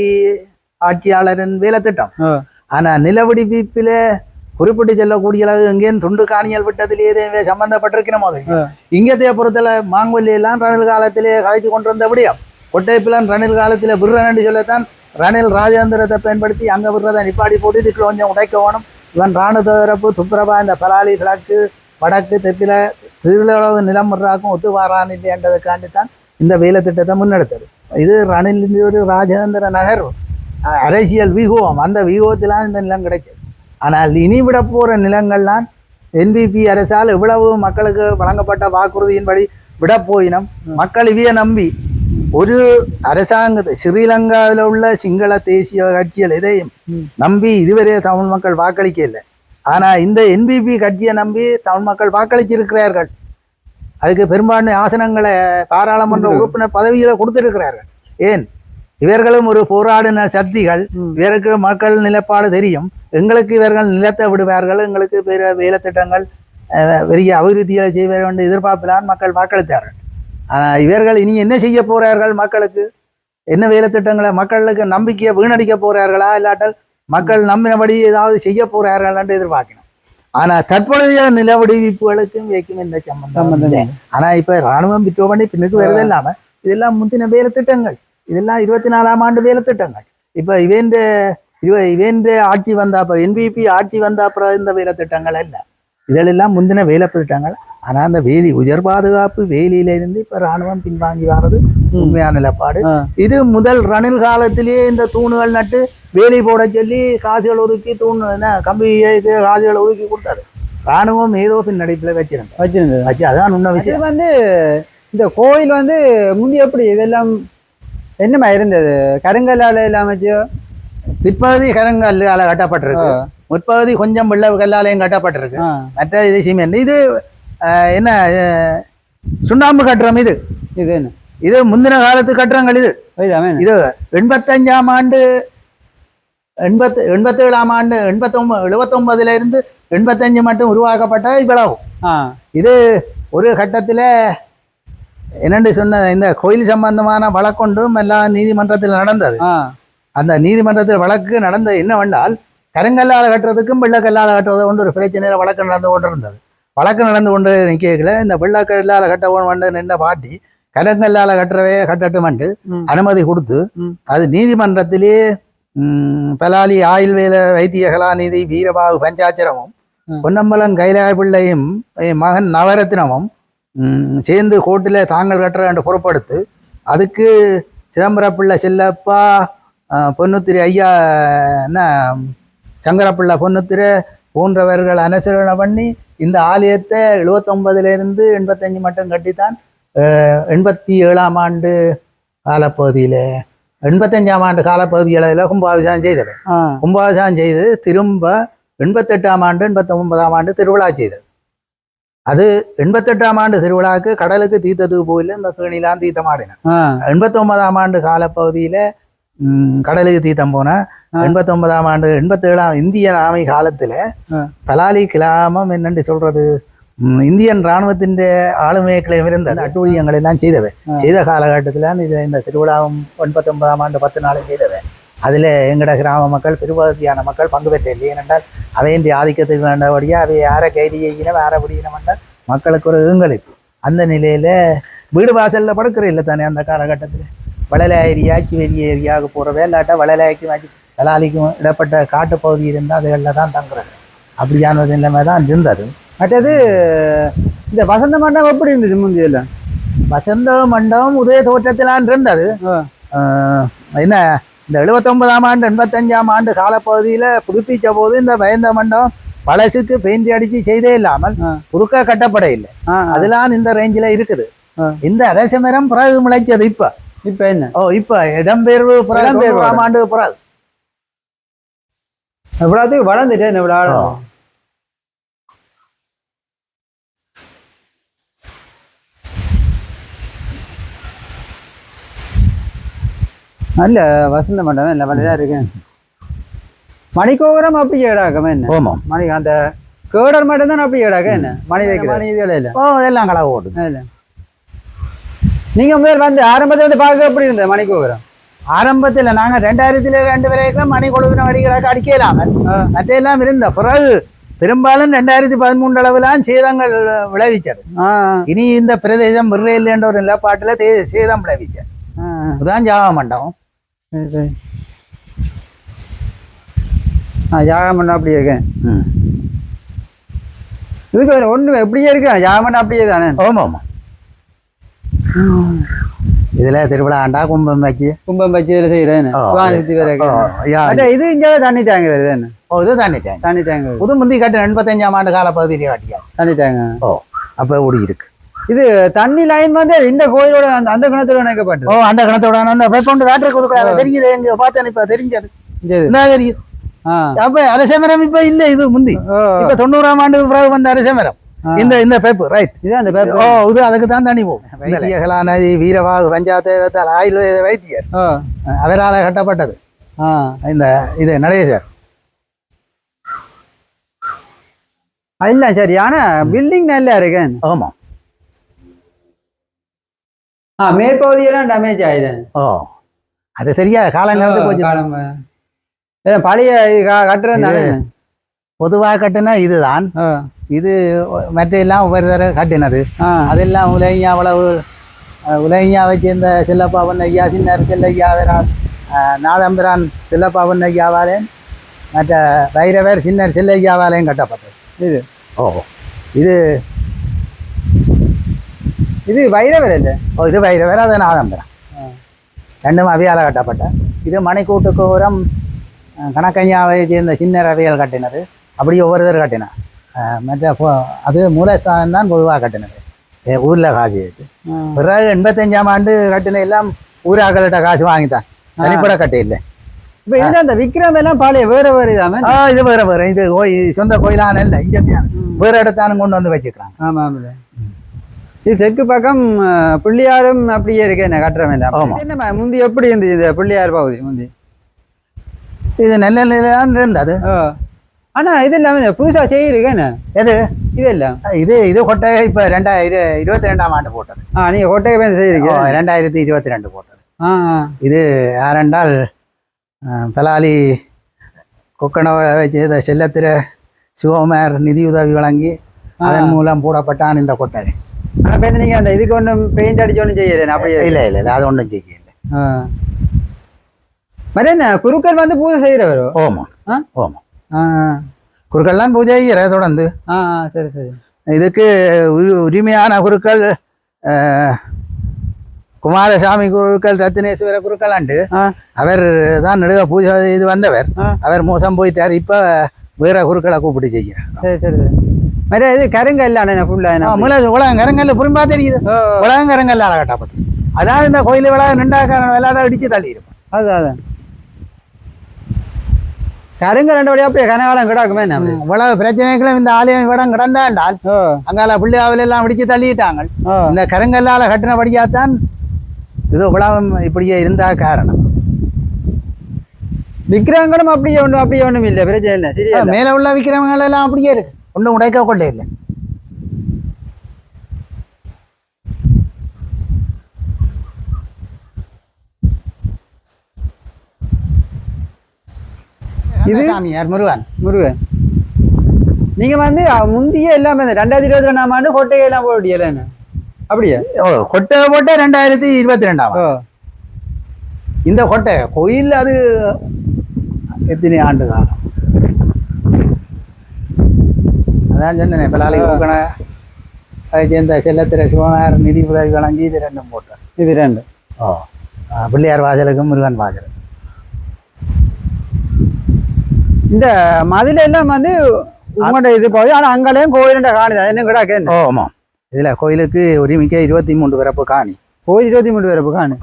ஆட்சியாளரின் வேலை திட்டம். ஆனால் நிலவிடுவிப்பில் குறிப்பிட்டு செல்லக்கூடிய அளவு எங்கேயும் துண்டு காணியல் விட்டத்திலேயே சம்பந்தப்பட்டிருக்கிற மாதிரி இங்கத்தைய பொறுத்தல மாங்கொல்லி எல்லாம் ரணில் காலத்திலே கதைச்சு கொண்டு வந்தபடியா ஒட்டைப்பிலான் ரணில் காலத்தில் விடுறன்னு சொல்லத்தான் ரணில் ராஜேந்திரத்தை பயன்படுத்தி அங்கே விடுறதை நிப்பாடி போட்டு இதுக்கு கொஞ்சம் உடைக்க வேணும். இவன் ராணுவ தரப்பு துப்புரவா இந்த பலாலி கிழக்கு வடக்கு தெற்கில் திருளவு நிலம் விடுறாக்கும் ஒத்து வாரான் இல்லைன்றதுக்காண்டித்தான் இந்த வேலை திட்டத்தை முன்னெடுத்தது. இது ரணிலின் ஒரு ராஜேந்திர நகர் அரசியல் வியூகம், அந்த வியூகத்திலாம் இந்த நிலம் கிடைச்சது. ஆனால் இனி விட போகிற நிலங்கள்லாம் என்பிபி அரசால் இவ்வளவு மக்களுக்கு வழங்கப்பட்ட வாக்குறுதியின்படி விட போயினம். மக்கள் இவைய நம்பி ஒரு அரசாங்கத்தை ஸ்ரீலங்காவில் உள்ள சிங்கள தேசிய கட்சிகள் எதையும் நம்பி இதுவரை தமிழ் மக்கள் வாக்களிக்க இல்லை. ஆனால் இந்த என்பிபி கட்சியை நம்பி தமிழ் மக்கள் வாக்களிச்சிருக்கிறார்கள். அதுக்கு பெரும்பான்மை ஆசனங்களை பாராளுமன்ற உறுப்பினர் பதவிகளை கொடுத்திருக்கிறார்கள். ஏன் இவர்களும் ஒரு போராடின சக்திகள், இவருக்கு மக்கள் நிலப்பாடு தெரியும். எங்களுக்கு இவர்கள் நிலத்தை விடுவார்கள், எங்களுக்கு பெரிய வேலை திட்டங்கள் பெரிய அபிவிருத்திகளை செய்வார்கள் என்று எதிர்பார்ப்பிலான் மக்கள் வாக்களித்தார்கள். ஆனால் இவர்கள் இனி என்ன செய்ய போறார்கள், மக்களுக்கு என்ன வேலை திட்டங்களை மக்களுக்கு நம்பிக்கையை வீணடிக்க போறார்களா, இல்லாட்டால் மக்கள் நம்பினபடி ஏதாவது செய்ய போறார்கள் என்று எதிர்பார்க்கணும். ஆனால் தற்போதைய நில விடுவிப்புகளுக்கும் வைக்கும் இந்த சம்பந்தம். ஆனால் இப்போ இராணுவம் விட்டோ பண்ணி பின்னுக்கு வருது இல்லாமல் இதெல்லாம் முந்தின வேலை திட்டங்கள், இதெல்லாம் 24ஆம் ஆண்டு வேலை திட்டங்கள். இப்போ இவன் ஆட்சி வந்தாப்புறம் என்பிபி ஆட்சி வந்தாப்புறம் இந்த வேலை திட்டங்கள் இல்லை, இதெல்லாம் முந்தின வேலை திட்டங்கள். ஆனால் அந்த வேலி உயர் பாதுகாப்பு வேலியிலிருந்து இப்போ இராணுவம் பின்வாங்கி வர்றது உண்மையான நிலப்பாடு. இது முதல் ரணில் காலத்திலேயே இந்த தூணுகள் நட்டு வேலி போட சொல்லி காசுகள் ஒதுக்கி தூண் கம்பியை காசுகளை ஒதுக்கி கொடுத்தாரு. இராணுவம் ஏதோ பின்னடைப்பில் வச்சிருந்தது. அதான் உண்மை விஷயம். வந்து இந்த கோயில் வந்து முந்தி எப்படி இதெல்லாம் என்னமா இருந்தது, கருங்கல்லால இல்லாமச்சு பிற்பகுதி கருங்கல்லால கட்டப்பட்டிருக்கு, முற்பகுதி கொஞ்சம் வெள்ள கல்லாலையும் கட்டப்பட்டிருக்கு. மற்ற இது சிமெண்ட், இது என்ன சுண்ணாம்பு கட்டுறம். இது இது என்ன, இது முந்தின காலத்து கட்டுறங்கள். இது 85ஆம் ஆண்டு 87ஆம் ஆண்டு 79 இருந்து 85 மட்டும் உருவாக்கப்பட்ட இவ்வளவு. இது ஒரு கட்டத்தில் என்னென்று சொன்ன இந்த கோயில் சம்பந்தமான வழக்கொண்டும் எல்லாம் நீதிமன்றத்தில் நடந்தது. அந்த நீதிமன்றத்தில் வழக்கு நடந்தது என்னவென்றால், கருங்கல்லால் கட்டுறதுக்கும் வெள்ளக்கல்லால் கட்டுறது கொண்டு ஒரு பிரச்சனையில் வழக்கு நடந்து கொண்டு இருந்தது. வழக்கு நடந்து கொண்டு நிற்கல இந்த வெள்ளக்கல்லால் கட்ட வந்து நின்ற பாட்டி கருங்கல்லால் கட்டுறவே கட்டட்டுமென்று அனுமதி கொடுத்து, அது நீதிமன்றத்திலே பலாலி ஆயுள்வேல வைத்திய கலாநிதி வீரபாகு பஞ்சாச்சரமும் பொன்னம்பலம் கைலாய பிள்ளையும் மகன் நவரத்னமும் சேர்ந்து கோர்ட்டில் தாங்கள் கட்டுற என்று பொறுப்படுத்து, அதுக்கு சிதம்பரப்பிள்ளை செல்லப்பா பொன்னுத்திரை ஐயா என்ன சங்கரப்பிள்ளை பொன்னுத்திரை போன்றவர்கள் அனுசரணை பண்ணி இந்த ஆலயத்தை 79 இருந்து 85 மட்டும் கட்டித்தான் 87ஆம் ஆண்டு காலப்பகுதியில் 85ஆம் ஆண்டு காலப்பகுதியில் கும்பாபிஷேகம் செய்தது. கும்பாபிஷேகம் செய்து திரும்ப 88ஆம் ஆண்டு 89ஆம் ஆண்டு திருவிழா செய்தது. அது 88ஆம் ஆண்டு திருவிழாவுக்கு கடலுக்கு தீர்த்தத்துக்கு போயில இந்த கேணிலாம் தீர்த்தம் ஆடினேன். 89ஆம் ஆண்டு காலப்பகுதியில் கடலுக்கு தீர்த்தம் போனேன். 89ஆம் ஆண்டு 87ஆம் இந்திய ஆமை காலத்தில் பலாலி கிராமம் என்னென்று சொல்றது, இந்தியன் இராணுவத்தின் ஆளுமைகளை இருந்த அட்டூழியங்கள் எல்லாம் செய்த காலகட்டத்தில் இந்த திருவிழாவும் 89ஆம் ஆண்டு 10 நாளும் செய்தவை. அதில் எங்கட கிராம மக்கள் பெருவாதியான மக்கள் பங்கு பெற்ற இல்லை. ஏனென்றால் அவை இந்த ஆதிக்கத்துக்கு வேண்டபடியாக அவை யாரை கைதி செய்யினம் யாரை பிடிக்கணும் என்றால் மக்களுக்கு ஒரு ஏங்களிப்பு. அந்த நிலையில் வீடு வாசலில் படுக்கிற இல்லை தானே அந்த காலகட்டத்தில். வளல ஏரியாக்கி வெளிய ஏரியாவுக்கு போகிறவே இல்லாட்டா வளலாய்க்கு கலாலிக்கும் இடப்பட்ட காட்டுப்பகுதி இருந்தால் அதுகளில் தான் தங்குறது. அப்படியான ஒரு நிலைமை தான் இருந்தது. மற்றது இந்த வசந்த மண்டபம் எப்படி இருந்துச்சு முந்தியில்? வசந்த மண்டபம் உதய தோற்றத்திலான் இருந்தது. என்ன இந்த 79ஆம் ஆண்டு 85ஆம் ஆண்டு காலப்பகுதியில் புதுப்பிச்ச போது இந்த வயந்த மண்டபம் பழசுக்கு பெயிண்ட் அடிச்சு செய்தே இல்லாமல் குறுக்க கட்டப்பட இல்லை. அதெல்லாம் இந்த ரேஞ்சில் இருக்குது. இந்த அரச மரம் பிறகு முளைச்சது. இப்ப என்ன இப்ப இடம்பெயர்வு 90ஆம் ஆண்டு பிறகு இவ்வளோத்துக்கு வளர்ந்துட்டேன். இவ்வளோ நல்ல வசந்த மண்டபம் இல்லை வழியாக இருக்கேன். மணிக்கோபுரம் அப்படி ஏடாக்கமே என்ன மணி அந்த கேடர் மட்டும் தான் அப்படி ஏடாக்க என்ன மணி வைக்க மணி இதுல இல்லை. எல்லாம் கலவை ஓடுது. இல்லை நீங்க முதல் வந்து ஆரம்பத்தில் வந்து பார்க்க எப்படி இருந்தது மணிக்கோபுரம்? ஆரம்பத்தில் நாங்கள் 2002 வரைக்கும் மணி கொழுவின வடிகளாக அடிக்கலாமல் மற்ற எல்லாம் இருந்த பிறகு பெரும்பாலும் 2013 அளவிலாம் சேதங்கள் விளைவிச்சது. இனி இந்த பிரதேசம் விரையில் என்ற ஒரு நிலப்பாட்டுல சேதம் விளைவிச்சது. அதுதான் ஜாக மண்டபம். ஜாக மண்டபம் அப்படி இருக்கேன். இதுக்கு ஒண்ணு எப்படியே இருக்கு ஜாக மண்டபம் அப்படியே தானே? ஆமா ஆமா. இதுல திருவிழா ஆண்டா கும்பம் வச்சு இதுல செய்யறேன். இது இங்கே தண்ணி டேங்க் தானே? இது தண்ணி டேங்க். தண்ணி டேங்க் புது முந்தி கட்டு 85ஆம் ஆண்டு கால பகுதியிலே கட்டியா தண்ணி டேங்க். அப்ப ஓடி இருக்கு. இது தண்ணி லைன் வந்து இந்த கோயிலோட அந்த கிணத்தோட இணைக்கப்பட்டது. அந்த கிணத்தோட அந்த பைப்பொண்டு காட்டுற கொடுக்குறாங்க. தெரியுது எங்க பார்த்தேன். இப்ப தெரிஞ்சது தெரியும். அப்ப அரசமரம் இப்ப இல்ல. இது முந்தி இப்ப 90ஆம் ஆண்டு பிறகு வந்த அரசமரம். இந்த பைப்பு ரைட். இது அந்த பைப்பு. இது அதுக்கு தான் தண்ணி போகும். வைத்தியகலாநதி வீரவாகு பஞ்சாயத்து ஆயுர்வேத வைத்தியர் அவரால் கட்டப்பட்டது இந்த இது நடேசர். இல்ல சரி. ஆனா பில்டிங் நல்லா இருக்கு. ஆமா. மேற்பகுதியெல்லாம் டேமேஜ் ஆயிடுது. அது சரியா காலங்கிறது கொஞ்சம் பழைய கட்டுறது பொதுவாக கட்டுனா இதுதான். இது மற்ற எல்லாம் ஒவ்வொரு தடவை கட்டினது. அதெல்லாம் உலகியா அவ்வளவு உலகியா வச்சிருந்த செல்லப்பாவன் ஐயா சின்னர் செல்லையா நாதம்பிரான் செல்லப்பாவன் ஐயாவாலேயும் மற்ற வைரவர் சின்னர் செல்லையாவாலேயும் கட்டப்பட்டது இது. இது இது வைரவர் இல்லை. இது வைரவர். அது நாதம்பிரான். ரெண்டும் அவையால் கட்டப்பட்ட. இது மணிக்கூட்டுக்கு ஓரம் கணக்கையாவை சேர்ந்த சின்ன அவையால் கட்டினது. அப்படி ஒவ்வொருத்தர் கட்டினா. மற்ற அது மூலஸ்தானம் தான் பொதுவாக கட்டினது. ஊரில் காசு இது. பிறகு 85ஆம் ஆண்டு கட்டின எல்லாம் ஊராக்கள்கிட்ட காசு வாங்கித்தான். தனிப்பட கட்ட இல்லை. இப்போ இது அந்த விக்ரம் எல்லாம் பாளைய வேறு வேறு இதாம இது வேறு வேறு. இது சொந்த கோயிலான இல்லை. இங்கே வேறு இடத்தானும் கொண்டு வந்து வச்சுக்கிறாங்க. ஆமாம் ஆமாம். இது தெற்கு பக்கம் பிள்ளையாரும் அப்படியே இருக்கு. என்ன கட்டுறமே என்ன முந்தி எப்படி இருந்துச்சு இந்த பிள்ளையார் பகுதி முந்தி? இது நல்ல நிலைதான் இருந்தது. ஆனா இது இல்லாம புதுசா செய்யிருக்கேன்னு எது இது இல்ல. இது கொட்டகை இப்ப 2022ஆம் ஆண்டு போட்டது. நீங்க கொட்டகை செய்யிருக்கீங்க. 2022 போட்டது. இது யாரென்றால் பலாலி கொக்கணவை செய்த செல்லத்திர சிவகுமார் நிதியுதவி வழங்கி அதன் மூலம் போடப்பட்டான் இந்த கொட்டகை. நீங்க அந்த இதுக்கு ஒன்றும் பெயிண்ட் அடிச்சு ஒன்றும் செய்யல? அப்படியே இல்லை இல்லை இல்லை. அது ஒன்றும் செய்யல. மாதிரி என்ன குருக்கள் வந்து பூஜை செய்யறவர்? ஓமா ஓமா. குருக்கள்லாம் பூஜை செய்கிற தொடர்ந்து. சரி சரி. இதுக்கு உரிமையான குருக்கள் குமாரசாமி குருக்கள் ரத்தினேஸ்வர குருக்கள் ஆண்டு அவர் தான் நடுக பூஜை இது வந்தவர். அவர் மோசம் போயிட்டார். இப்ப வேற குருக்களை கூப்பிட்டு செய்கிறார். சரி சரி. மாதிரி இது கருங்கல்ல உலகம் கருங்கல்ல புரிம்பா தெரியுது. உலகம் கருங்கல்ல கட்டப்பட்டு. அதாவது இந்த கோயில் விழா நின்றாக்க விளையாட அடிச்சு தள்ளி இருக்கும். அதுதான் கருங்க ரெண்டு வழியா அப்படியே கனகாலம் கிடாக்குமே. இவ்வளவு பிரச்சனைகளும் இந்த ஆலயம் இடம் கிடந்தாண்டால் அங்கால பிள்ளையாவில் எல்லாம் பிடிச்சு தள்ளிட்டாங்க. இந்த கருங்கல்லால கட்டினபடியாத்தான் இது இவ்வளவு இப்படியே இருந்தா காரணம். விக்கிரகங்களும் அப்படியே ஒண்ணும் இல்லை. பிரச்சனை இல்லை. சரியா மேல உள்ள விக்கிரகங்கள் எல்லாம் அப்படியே இருக்கு. ஒன்றும் உடைக்க கொள்ள இல்லை. இது சாமியார் முருகன். நீங்க வந்து முந்தியே எல்லாமே 2022ஆம் ஆண்டு கொட்டையை எல்லாம் போட்டியல அப்படியே? கொட்டை போட்ட 2022ஆம். இந்த கொட்டை கோயில் அது எத்தனை ஆண்டு காலம்? அதான் சொன்னேன். பலாலி ஊக்கண அதை சேர்ந்த செல்லத்திர சிவனார் நிதி உதவி வழங்கி இது ரெண்டும் போட்டார். இது ரெண்டு. பிள்ளையார் வாசலுக்கும் முருகன் வாசலுக்கும். இந்த மதில எல்லாம் வந்து உங்கள்கிட்ட இது போகுது. ஆனால் அங்கேயும் கோயிலுண்ட காணி என்ன கிடாக்கு? ஆமாம். இதில் கோயிலுக்கு உரிமைக்க 23 பிறப்பு காணி. கோயில் 23 பிறப்பு காணி.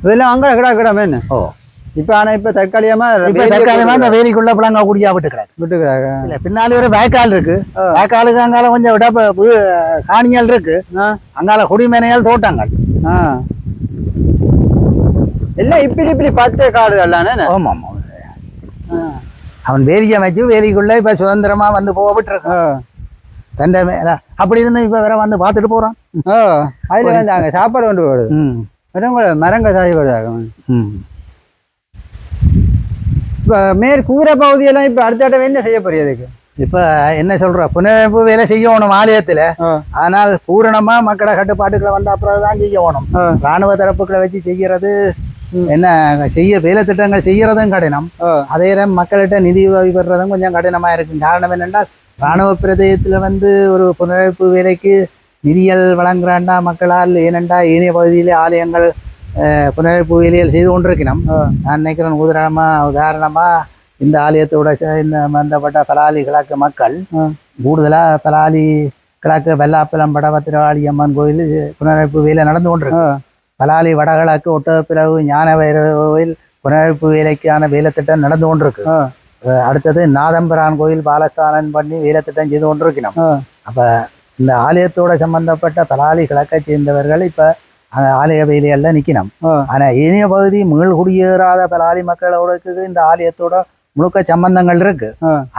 இதெல்லாம் அங்கே கிடாமே என்ன? இப்போ ஆனால் இப்போ தற்காலிகமா இந்த வேலிக்குள்ள பிள்ளைங்க குடியா விட்டுக்கிறாங்க. இல்லை பின்னாடி ஒரு வேக்கால் இருக்கு. வேக்காலுக்கு அங்கால கொஞ்சம் விட காணியால் இருக்கு. அங்கால குடிமனையால் தோட்டங்கள். எல்லாம் இப்படி பச்சை காடு எல்லாம். ஆமாம் ஆமாம். அவன் வேலியை வச்சு வேலிக்குள்ள இப்ப சுதந்திரமா வந்து போக விட்டுருக்கான். தண்டை மேல அப்படி இருந்து இப்ப வேற வந்து பார்த்துட்டு போறான். அதுல வந்து அங்க சாப்பாடு கொண்டு போடுது. மரங்க சாதி போடுறாங்க. இப்ப மேற்கூரை பகுதியெல்லாம் இப்ப அடுத்த என்ன செய்ய போறீங்க அதுக்கு? இப்ப என்ன சொல்ற புனரமைப்பு வேலை செய்யணும் ஆலயத்துல. ஆனால் பூரணமா மக்கள கட்டுப்பாட்டுக்குள்ள வந்த அப்புறம் தான் செய்யணும். ராணுவ தரப்புகளை வச்சு செய்யறது என்ன வேலை திட்டங்கள் செய்யறதும் கடினம். அதே மக்கள்கிட்ட நிதி உதவி பெறுறதும் கொஞ்சம் கடினமா இருக்கும். காரணம் என்னென்னா ராணுவ பிரதேசத்துல ஒரு புனரமைப்பு வேலைக்கு நிதிகள் வழங்குறாண்டா மக்களால். ஏனென்றா ஏனைய பகுதியிலே ஆலயங்கள் புனரமைப்பு வேலைகள் செய்து கொண்டிருக்கணும். நான் நினைக்கிறேன் உதாரணமா இந்த ஆலயத்தோட இந்த சம்பந்தப்பட்ட பலாலி கிழக்கு மக்கள் கூடுதலா பலாலி கிழக்கு வெள்ளாப்பலம் படபத்திரவாளி அம்மன் கோயில் புனரமைப்பு வேலை நடந்து கொண்டிருக்கு. பலாலி வடகிழக்கு ஒட்டப்பிறகு ஞான கோயில் புனரமைப்பு வேலைக்கான வேலை திட்டம் நடந்து கொண்டிருக்கு. அடுத்தது நாதம்பரான் கோயில் பாலஸ்தானம் பண்ணி வேலை திட்டம் செய்து கொண்டிருக்கணும். அப்ப இந்த ஆலயத்தோட சம்பந்தப்பட்ட பலாலி கிழக்கை சேர்ந்தவர்கள் இப்ப ஆலய வேலையெல்லாம் நிக்கணும். ஆனா ஏனைய பகுதி மீள் குடியேறாத பலாலி மக்களோட இந்த ஆலயத்தோட முழுக்க சம்பந்தங்கள் இருக்கு.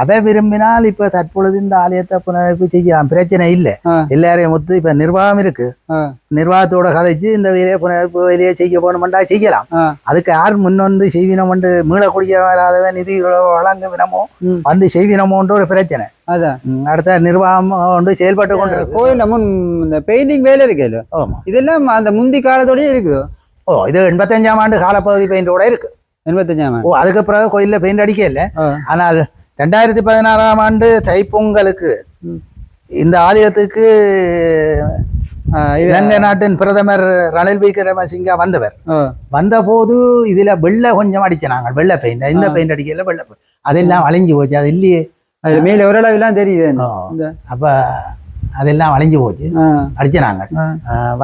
அவை விரும்பினால் இப்ப தற்பொழுது இந்த ஆலயத்தை புனரமைப்பு செய்யலாம், பிரச்சனை இல்லை. எல்லாரையும் ஒத்து இப்ப நிர்வாகம் இருக்கு, நிர்வாகத்தோட கதைச்சு இந்த வேலையை புனரமைப்பு வேலையை செய்ய போகணும்டா செய்யலாம். அதுக்கு யார் முன்வந்து செய்வினம் மீளக்கூடிய வராதவன் நிதி வழங்க வினமோ வந்து செய்வினமோன்ற ஒரு பிரச்சனை. அடுத்த நிர்வாகம் செயல்பட்டு கொண்டு கோயில் முன் இந்த பெயிண்டிங் வேலை இருக்கு. இதெல்லாம் அந்த முந்தி காலத்தோடய இருக்குது. இது 85ஆம் ஆண்டு காலப்பகுதி பெயிண்டோட இருக்கு. 85ஆம் ஆண்டு. அதுக்கு பிறகு கோயில்ல பெயிண்ட் அடிக்க இல்லை. ஆனால் 2016ஆம் ஆண்டு தைப்பொங்கலுக்கு இந்த ஆலயத்துக்கு இலங்கை நாட்டின் பிரதமர் ரணில் விக்ரமசிங்க வந்தவர். வந்த போது இதுல வெள்ளை கொஞ்சம் அடிச்சாங்க, வெள்ளை பெயிண்ட். இந்த பெயிண்ட் அடிக்கல, வெள்ளை அதெல்லாம் அழிஞ்சு போச்சு. அது இல்லையே, அது மேல ஓரளவுலாம் தெரியுது. அப்ப அதெல்லாம் அழிஞ்சு போச்சு, அடிச்சினாங்க.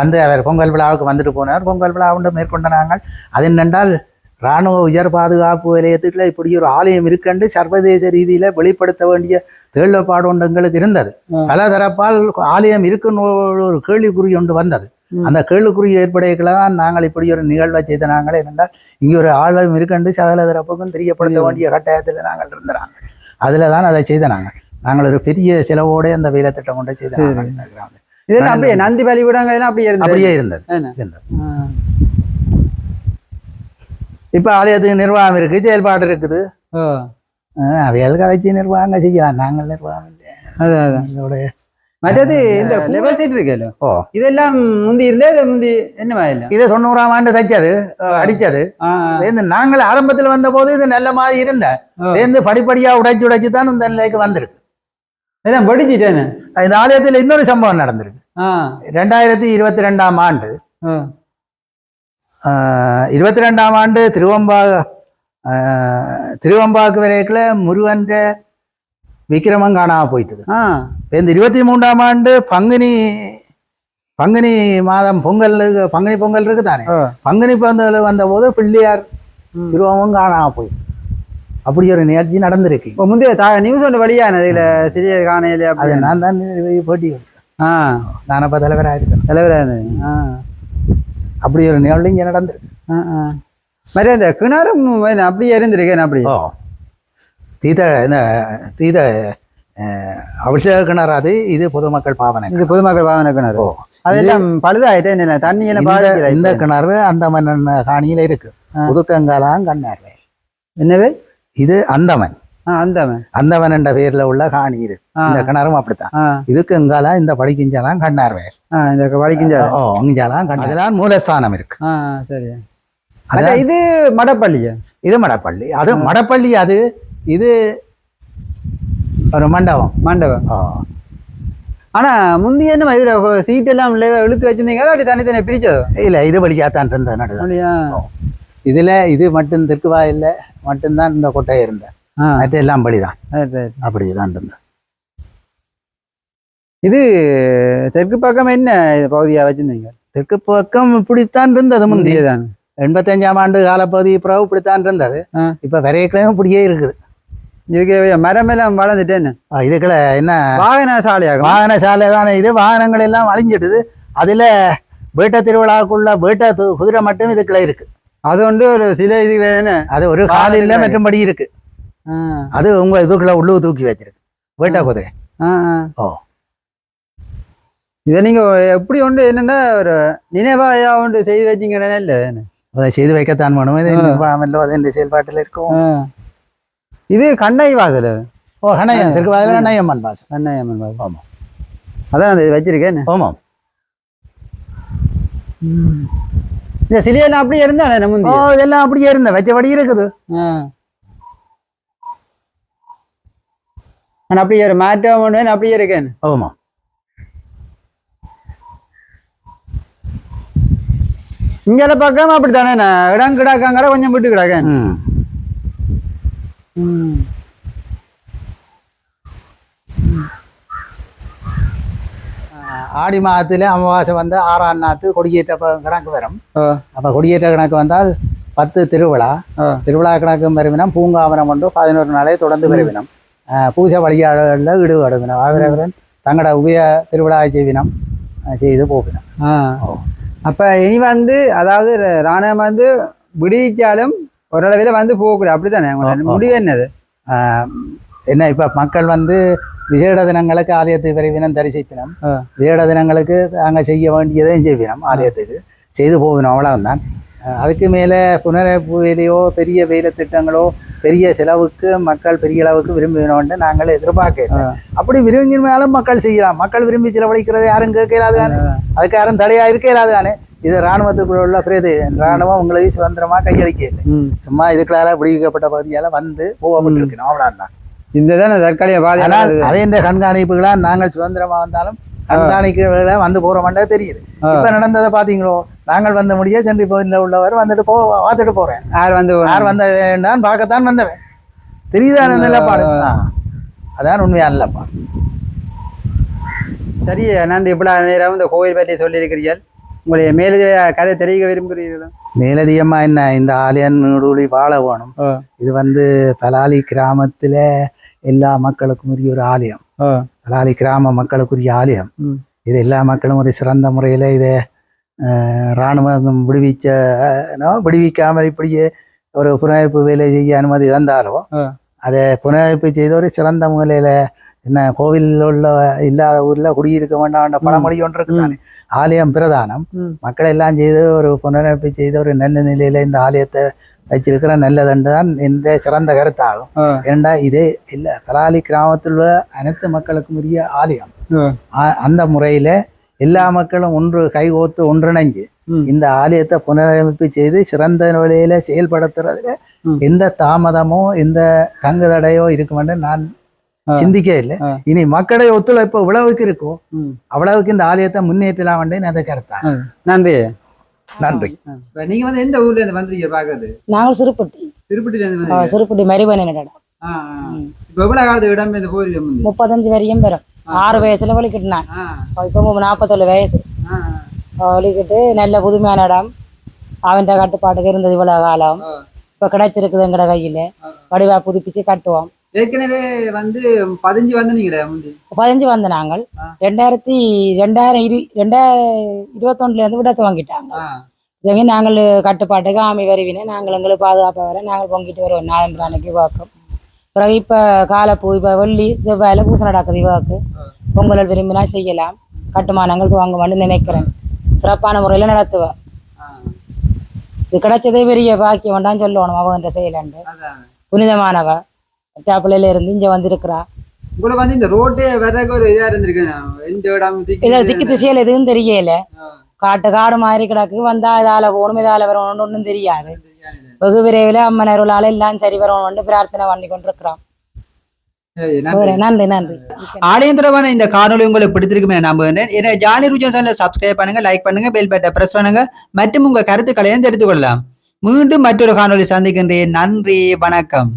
வந்து அவர் பொங்கல் விழாவுக்கு வந்துட்டு போனார். பொங்கல் விழா மேற்கொண்ட நாங்கள் அது என்னென்றால் இராணுவ உயர் பாதுகாப்பு நிலையத்துக்குள்ள இப்படி ஒரு ஆலயம் இருக்குன்னு சர்வதேச ரீதியில வெளிப்படுத்த வேண்டிய தேவைப்பாடு ஒன்று எங்களுக்கு இருந்தது. பல தரப்பால் ஆலயம் இருக்குன்னு ஒரு கேள்விக்குறி ஒன்று வந்தது. அந்த கேள்விக்குறி ஏற்படைகளை தான் நாங்கள் இப்படி ஒரு நிகழ்வை செய்த நாங்களே என்னென்றால் இங்கே ஒரு ஆலயம் இருக்குன்னு சகல தரப்புக்கும் தெரியப்படுத்த வேண்டிய கட்டாயத்தில் நாங்கள் இருந்தாங்க. அதில் தான் அதை செய்த நாங்கள் ஒரு பெரிய செலவோட அந்த வேலை திட்டம் கொண்டு செய்த. இதெல்லாம் அப்படியே நந்தி பலிபீடங்கள் அப்படியே இருந்தது. இப்ப ஆலயத்துக்கு நிர்வாகம் இருக்கு, செயல்பாடு இருக்குது. அவையால் கதைச்சி நிர்வாகம் செய்யலாம், நாங்கள் நிர்வாகம் இல்லை. மற்றது இந்த லெவல் சீட் இருக்குல்ல, இதெல்லாம் முந்தி இருந்தே முந்தி என்னவா இல்லை. இது 90ஆம் ஆண்டு தைச்சது, அடிச்சது. நாங்கள் ஆரம்பத்தில் வந்த போது இது நல்ல மாதிரி இருந்த படிப்படியா உடைச்சு தான் இந்த நிலைக்கு வந்திருக்கு. எல்லாம் படிச்சுட்டேன்னு. இந்த ஆலயத்தில் இன்னொரு சம்பவம் நடந்திருக்கு. 2022ஆம் ஆண்டு 22ஆம் ஆண்டு திருவம்பாக்கு வரைக்குள்ள முருகன் விக்கிரமம் காணாம போயிட்டுது. இந்த 23ஆம் ஆண்டு பங்குனி மாதம் பங்குனி பொங்கல் இருக்கு தானே, பங்குனி பொங்கல் வந்த போது பிள்ளையார் திருவமும் காணாம போயிட்டு. அப்படி ஒரு நிகழ்ச்சி நடந்திருக்கு. இப்போ முந்தைய நியூஸ் ஒன்று வழியான இதுல சிறிய காணையில அது நான் தான் போட்டி கொடுத்தேன். நான் அப்ப தலைவராக இருந்தேன். அப்படி ஒரு நிகழ்வு இங்கே நடந்திருக்கு. மாதிரி அந்த கிணறும் அப்படியே இருந்திருக்கேன். அப்படி தீத அபிஷேக கிணறு. அது இது பொதுமக்கள் பாவனை, இது பொதுமக்கள் பாவனை கிணறு. அதெல்லாம் பழுதாயிட்டே தண்ணி எல்லாம். இந்த கிணறு அந்தமன் காணியில இருக்கு. புதுக்கங்காலாம் கண்ணார்வே. என்னவே இது? அந்தமன். அந்தவன் என்ற பேர்ல உள்ள காணி இது. இந்த கிணறும் அப்படித்தான். இதுக்கு எங்காலாம் இந்த படிக்கிஞ்சாலாம் கண்ணார்வேல். இந்த படிக்கிஞ்சாலாம் அதெல்லாம் மூலஸ்தானம் இருக்கு. சரி. இது மடப்பள்ளி. இது மடப்பள்ளி. அது மடப்பள்ளி. அது இது ஒரு மண்டபம். ஆனா முந்தைய என்ன இதுல சீட் எல்லாம் இழுத்து வச்சிருந்தீங்களா அப்படி தனித்தனியா பிரிச்சது? இல்ல, இது வழியாத்தான் இருந்தது நடுதான். இதுல இது மட்டும் தெற்கு வாயில்ல மட்டும்தான் இந்த கொட்டை இருந்தேன். எல்லாம் பலிதான். அப்படிதான் இருந்தது. இது தெற்கு பக்கம் என்ன பகுதியா வச்சிருந்தீங்க? தெற்கு பக்கம் இப்படித்தான் இருந்தது முந்தையதான். 85ஆம் ஆண்டு காலப்பகுதி பிறகு இப்படித்தான் இருந்தது. இப்ப விரைக்கிழமை இப்படியே இருக்குது. இதுக்கு மரம் எல்லாம் வளர்ந்துட்டேன்னு இதுக்குள்ள என்ன வாகன சாலை தானே. இது வாகனங்கள் எல்லாம் அழிஞ்சிடுது. அதுல வேட்ட திருவிழாவுக்குள்ள வேட்ட குதிரை மட்டும் இதுக்குள்ள இருக்கு. அது ஒரு சில இது வேணும். அது ஒரு காலையில மற்றும்படி இருக்கு. அது உங்க இதுக்குள்ள உள்ளு தூக்கி வச்சிருக்கு வேட்டா குதிரை. இதை நீங்க எப்படி என்னன்னா ஒரு நினைவாயா செய்து வச்சிங்கன்னா இல்லை, அதை செய்து வைக்கத்தான் வேணும். இது செயல்பாட்டில் இருக்கும். இது கண்ணை வாசல். ஓ கண்ணையம் தெற்கு வாசல் கண்ணையம்மன் வாசல். கண்ணையம்மன் வாசல். ஆமாம். அதான் அந்த வச்சிருக்கேன். ஆமாம். இந்த சிலையெல்லாம் அப்படியே இருந்தா ஓ இதெல்லாம் அப்படியே இருந்த வச்சபடி இருக்குது. நான் அப்படியே ஒரு மாற்றம் பண்ணுவேன், அப்படியே இருக்கேன். ஆமாம். இங்கே பக்கம் அப்படித்தானே, இடம் கிடாக்காங்கட கொஞ்சம் விட்டு கிடாக்கேன். ஆடி மாதத்துல அமாவாசை வந்து 6ஆம் நாத்து கொடியேற்ற கணக்கு வரும். அப்போ கொடியேற்ற கணக்கு வந்தால் 10 திருவிழா. திருவிழா கணக்கு வருவினம் பூங்காவனம் ஒன்று 11 நாளே தொடர்ந்து வருவினம். பூஜை வழிபாடுகளில் ஈடுபடுவினம். அவரவரன் தங்களோட உபய திருவிழா செய்வினம் செய்து போவினம். அப்போ இனி வந்து அதாவது ராணுவம் வந்து விடுவிச்சாலும் ஓரளவில் வந்து போகக்கூடாது, அப்படித்தானே முடிவு என்னது? என்ன இப்போ மக்கள் வந்து விசேட தினங்களுக்கு ஆலயத்தை விரைவினம் தரிசிப்பினம். விசேட தினங்களுக்கு நாங்கள் செய்ய வேண்டியதையும் செய்வினம், ஆலயத்துக்கு செய்து போகணும், அவ்வளவுதான். அதுக்கு மேலே புனரமைப்பு வேலையோ பெரிய வேலை திட்டங்களோ பெரிய செலவுக்கு மக்கள் பெரிய அளவுக்கு விரும்பினோன்னு நாங்கள் எதிர்பார்க்கிறோம். அப்படி விரும்பினாலும் மக்கள் செய்யலாம். மக்கள் விரும்பி செலவழிக்கிறதை யாரும் கேட்க இயலாது தானே, அதுக்கு யாரும் தடையாக இருக்க இயலாது தானே. இது இராணுவத்துக்குள்ள உள்ள பிரேது. இராணுவம் உங்களுக்கு சுதந்திரமாக கையளிக்க இல்லை. சும்மா இதுக்குள்ளால விடுவிக்கப்பட்ட பகுதியால் வந்து போகப்பட்டிருக்கணும், அவ்வளோதான். இந்த தானே தற்காலிக பாதை. அதே இந்த கண்காணிப்புகளாக நாங்கள் சுதந்திரமாக வந்தாலும் கண்காணிக்க வந்து போகிறோம்னா தெரியுது. இப்போ நடந்ததை பார்த்தீங்களோ, நாங்கள் வந்த முடிய சென்னை கோயிலில் உள்ளவர் வந்துட்டு பார்த்துட்டு போகிறேன். யார் வந்த வேண்டாம் பார்க்கத்தான் வந்தவன் தெரியுதானே நிலப்பாடு. அதான் உண்மையா இல்லப்பா. சரி, நன்றி. இவ்வளவு நேரம் இந்த கோயில் பற்றி சொல்லியிருக்கிறீர்கள். உங்களுடைய மேலதிக கதை தெரிவிக்க விரும்புகிறீர்களா? மேலதிகமா என்ன, இந்த ஆலயம் நூடுலி வாழ வேணும். இது வந்து பலாலி கிராமத்துல எல்லா மக்களுக்கும் உரிய ஒரு ஆலயம். பலாலி கிராம மக்களுக்குரிய ஆலயம். இது எல்லா மக்களும் ஒரு சிறந்த முறையில் இதை இராணுவம் விடுவிக்காமல் இப்படியே ஒரு புனரமைப்பு வேலை செய்ய அனுமதி தந்தாலும் அதை புனரமைப்பு செய்த ஒரு சிறந்த முறையில் என்ன கோவில் உள்ள இல்லாத ஊரில் குடியிருக்க வேண்டாம் பழமொழி ஒன்று இருக்குதானே. ஆலயம் பிரதானம். மக்கள் எல்லாம் செய்து ஒரு புனரமைப்பு செய்த ஒரு நல்ல நிலையில இந்த ஆலயத்தை வச்சிருக்கிற நல்லதண்டு தான் என்ற சிறந்த கருத்தாகும். ஏண்டா இதே இல்லை, பலாலி கிராமத்தில் உள்ள அனைத்து மக்களுக்கும் உரிய ஆலயம். அந்த முறையில எல்லா மக்களும் ஒன்று கைகோத்து ஒன்றிணைஞ்சு இந்த ஆலயத்தை புனரமைப்பு செய்து சிறந்த நிலையில செயல்படுத்துறதுல எந்த தாமதமோ எந்த கங்கு தடையோ இருக்குமென்று நான் சிந்திக்க இல்லை. இனி மக்களுடைய ஒத்துழைப்பு எவ்வளவுக்கு இருக்கோ அவ்வளவுக்கு இந்த ஆலயத்தை முன்னேற்றலாம் வேண்டேன் அதை கருத்தா. நன்றி. நன்றி. நீங்க வந்து எந்த ஊர்ல இருந்து வந்தீங்க பாக்குறது? நாங்கள் சிறுப்பட்டி. திருப்பட்டில இருந்து? சிறுப்பட்டி மரிபனை இடம். இப்ப எவ்வளவு காலத்து இடம் இந்த கோயில்? 35 வரையும் வரும். 6 வயசுல வலிக்கிட்டுனான். இப்போ 47 வயசு வலிக்கிட்டு நல்ல புதுமையான இடம். அவன் கட்டுப்பாட்டுக்கு இருந்தது இவ்வளவு காலம். இப்ப கிடைச்சிருக்குது எங்கட கையில. வடிவா புதுப்பிச்சு கட்டுவோம். ஏற்கனவே வந்து 15 வந்து நீங்க 15 வந்து நாங்கள் 2021 இருந்து விட துவங்கிட்டாங்க. நாங்கள் கட்டுப்பாட்டுக்கு ஆமி வருவினை நாங்கள் எங்களுக்கு பாதுகாப்பாக வர நாங்கள் பொங்கிட்டு வருவோம். நாயம்பிரானைக்கு வாக்கம். பிறகு இப்போ காலப்பூ இப்போ வெள்ளி செவ்வாயில பூசை நடக்குது. இவாக்கு பொங்கல் விரும்பினா செய்யலாம். கட்டுமானங்கள் துவங்குமான்னு நினைக்கிறேன். சிறப்பான முறையில் நடத்துவேன். இது கிடைச்சதே பெரிய பாக்கியம் வேண்டான்னு சொல்லணும். அவன்ற செயலாண்டு புனிதமானவ பிள்ளையில இருந்து இங்க வந்திருக்கிறா. உங்களை வந்து இந்த ரோட்டே வர்ற ஒரு இதா இருந்திருக்கு. திக்கு திசையில எதுவும் தெரியல. காடு மாதிரி கிடக்கு. வந்தா இதால போகணும் இதால வரணும் ஒன்றும் தெரியாது. வெகு விரைவில் அம்மன் அருளால எல்லாம் சரி வரணும்னு பிரார்த்தனை பண்ணி கொண்டிருக்கிறோம். நன்றி. நன்றி. ஆலயம் தொடர்பான இந்த காணொலி உங்களுக்கு பிடித்திருக்கும் என நம்புகிறேன். ஏன்னா ஜாலி ருஜன் சேனலை சப்ஸ்கிரைப் பண்ணுங்க, லைக் பண்ணுங்க, பெல் பட்டனை பிரஸ் பண்ணுங்க மற்றும் உங்க கருத்துக்களையும் தெரிந்து கொள்ளலாம். மீண்டும் மற்றொரு காணொலி சந்திக்கின்றேன். நன்றி, வணக்கம்.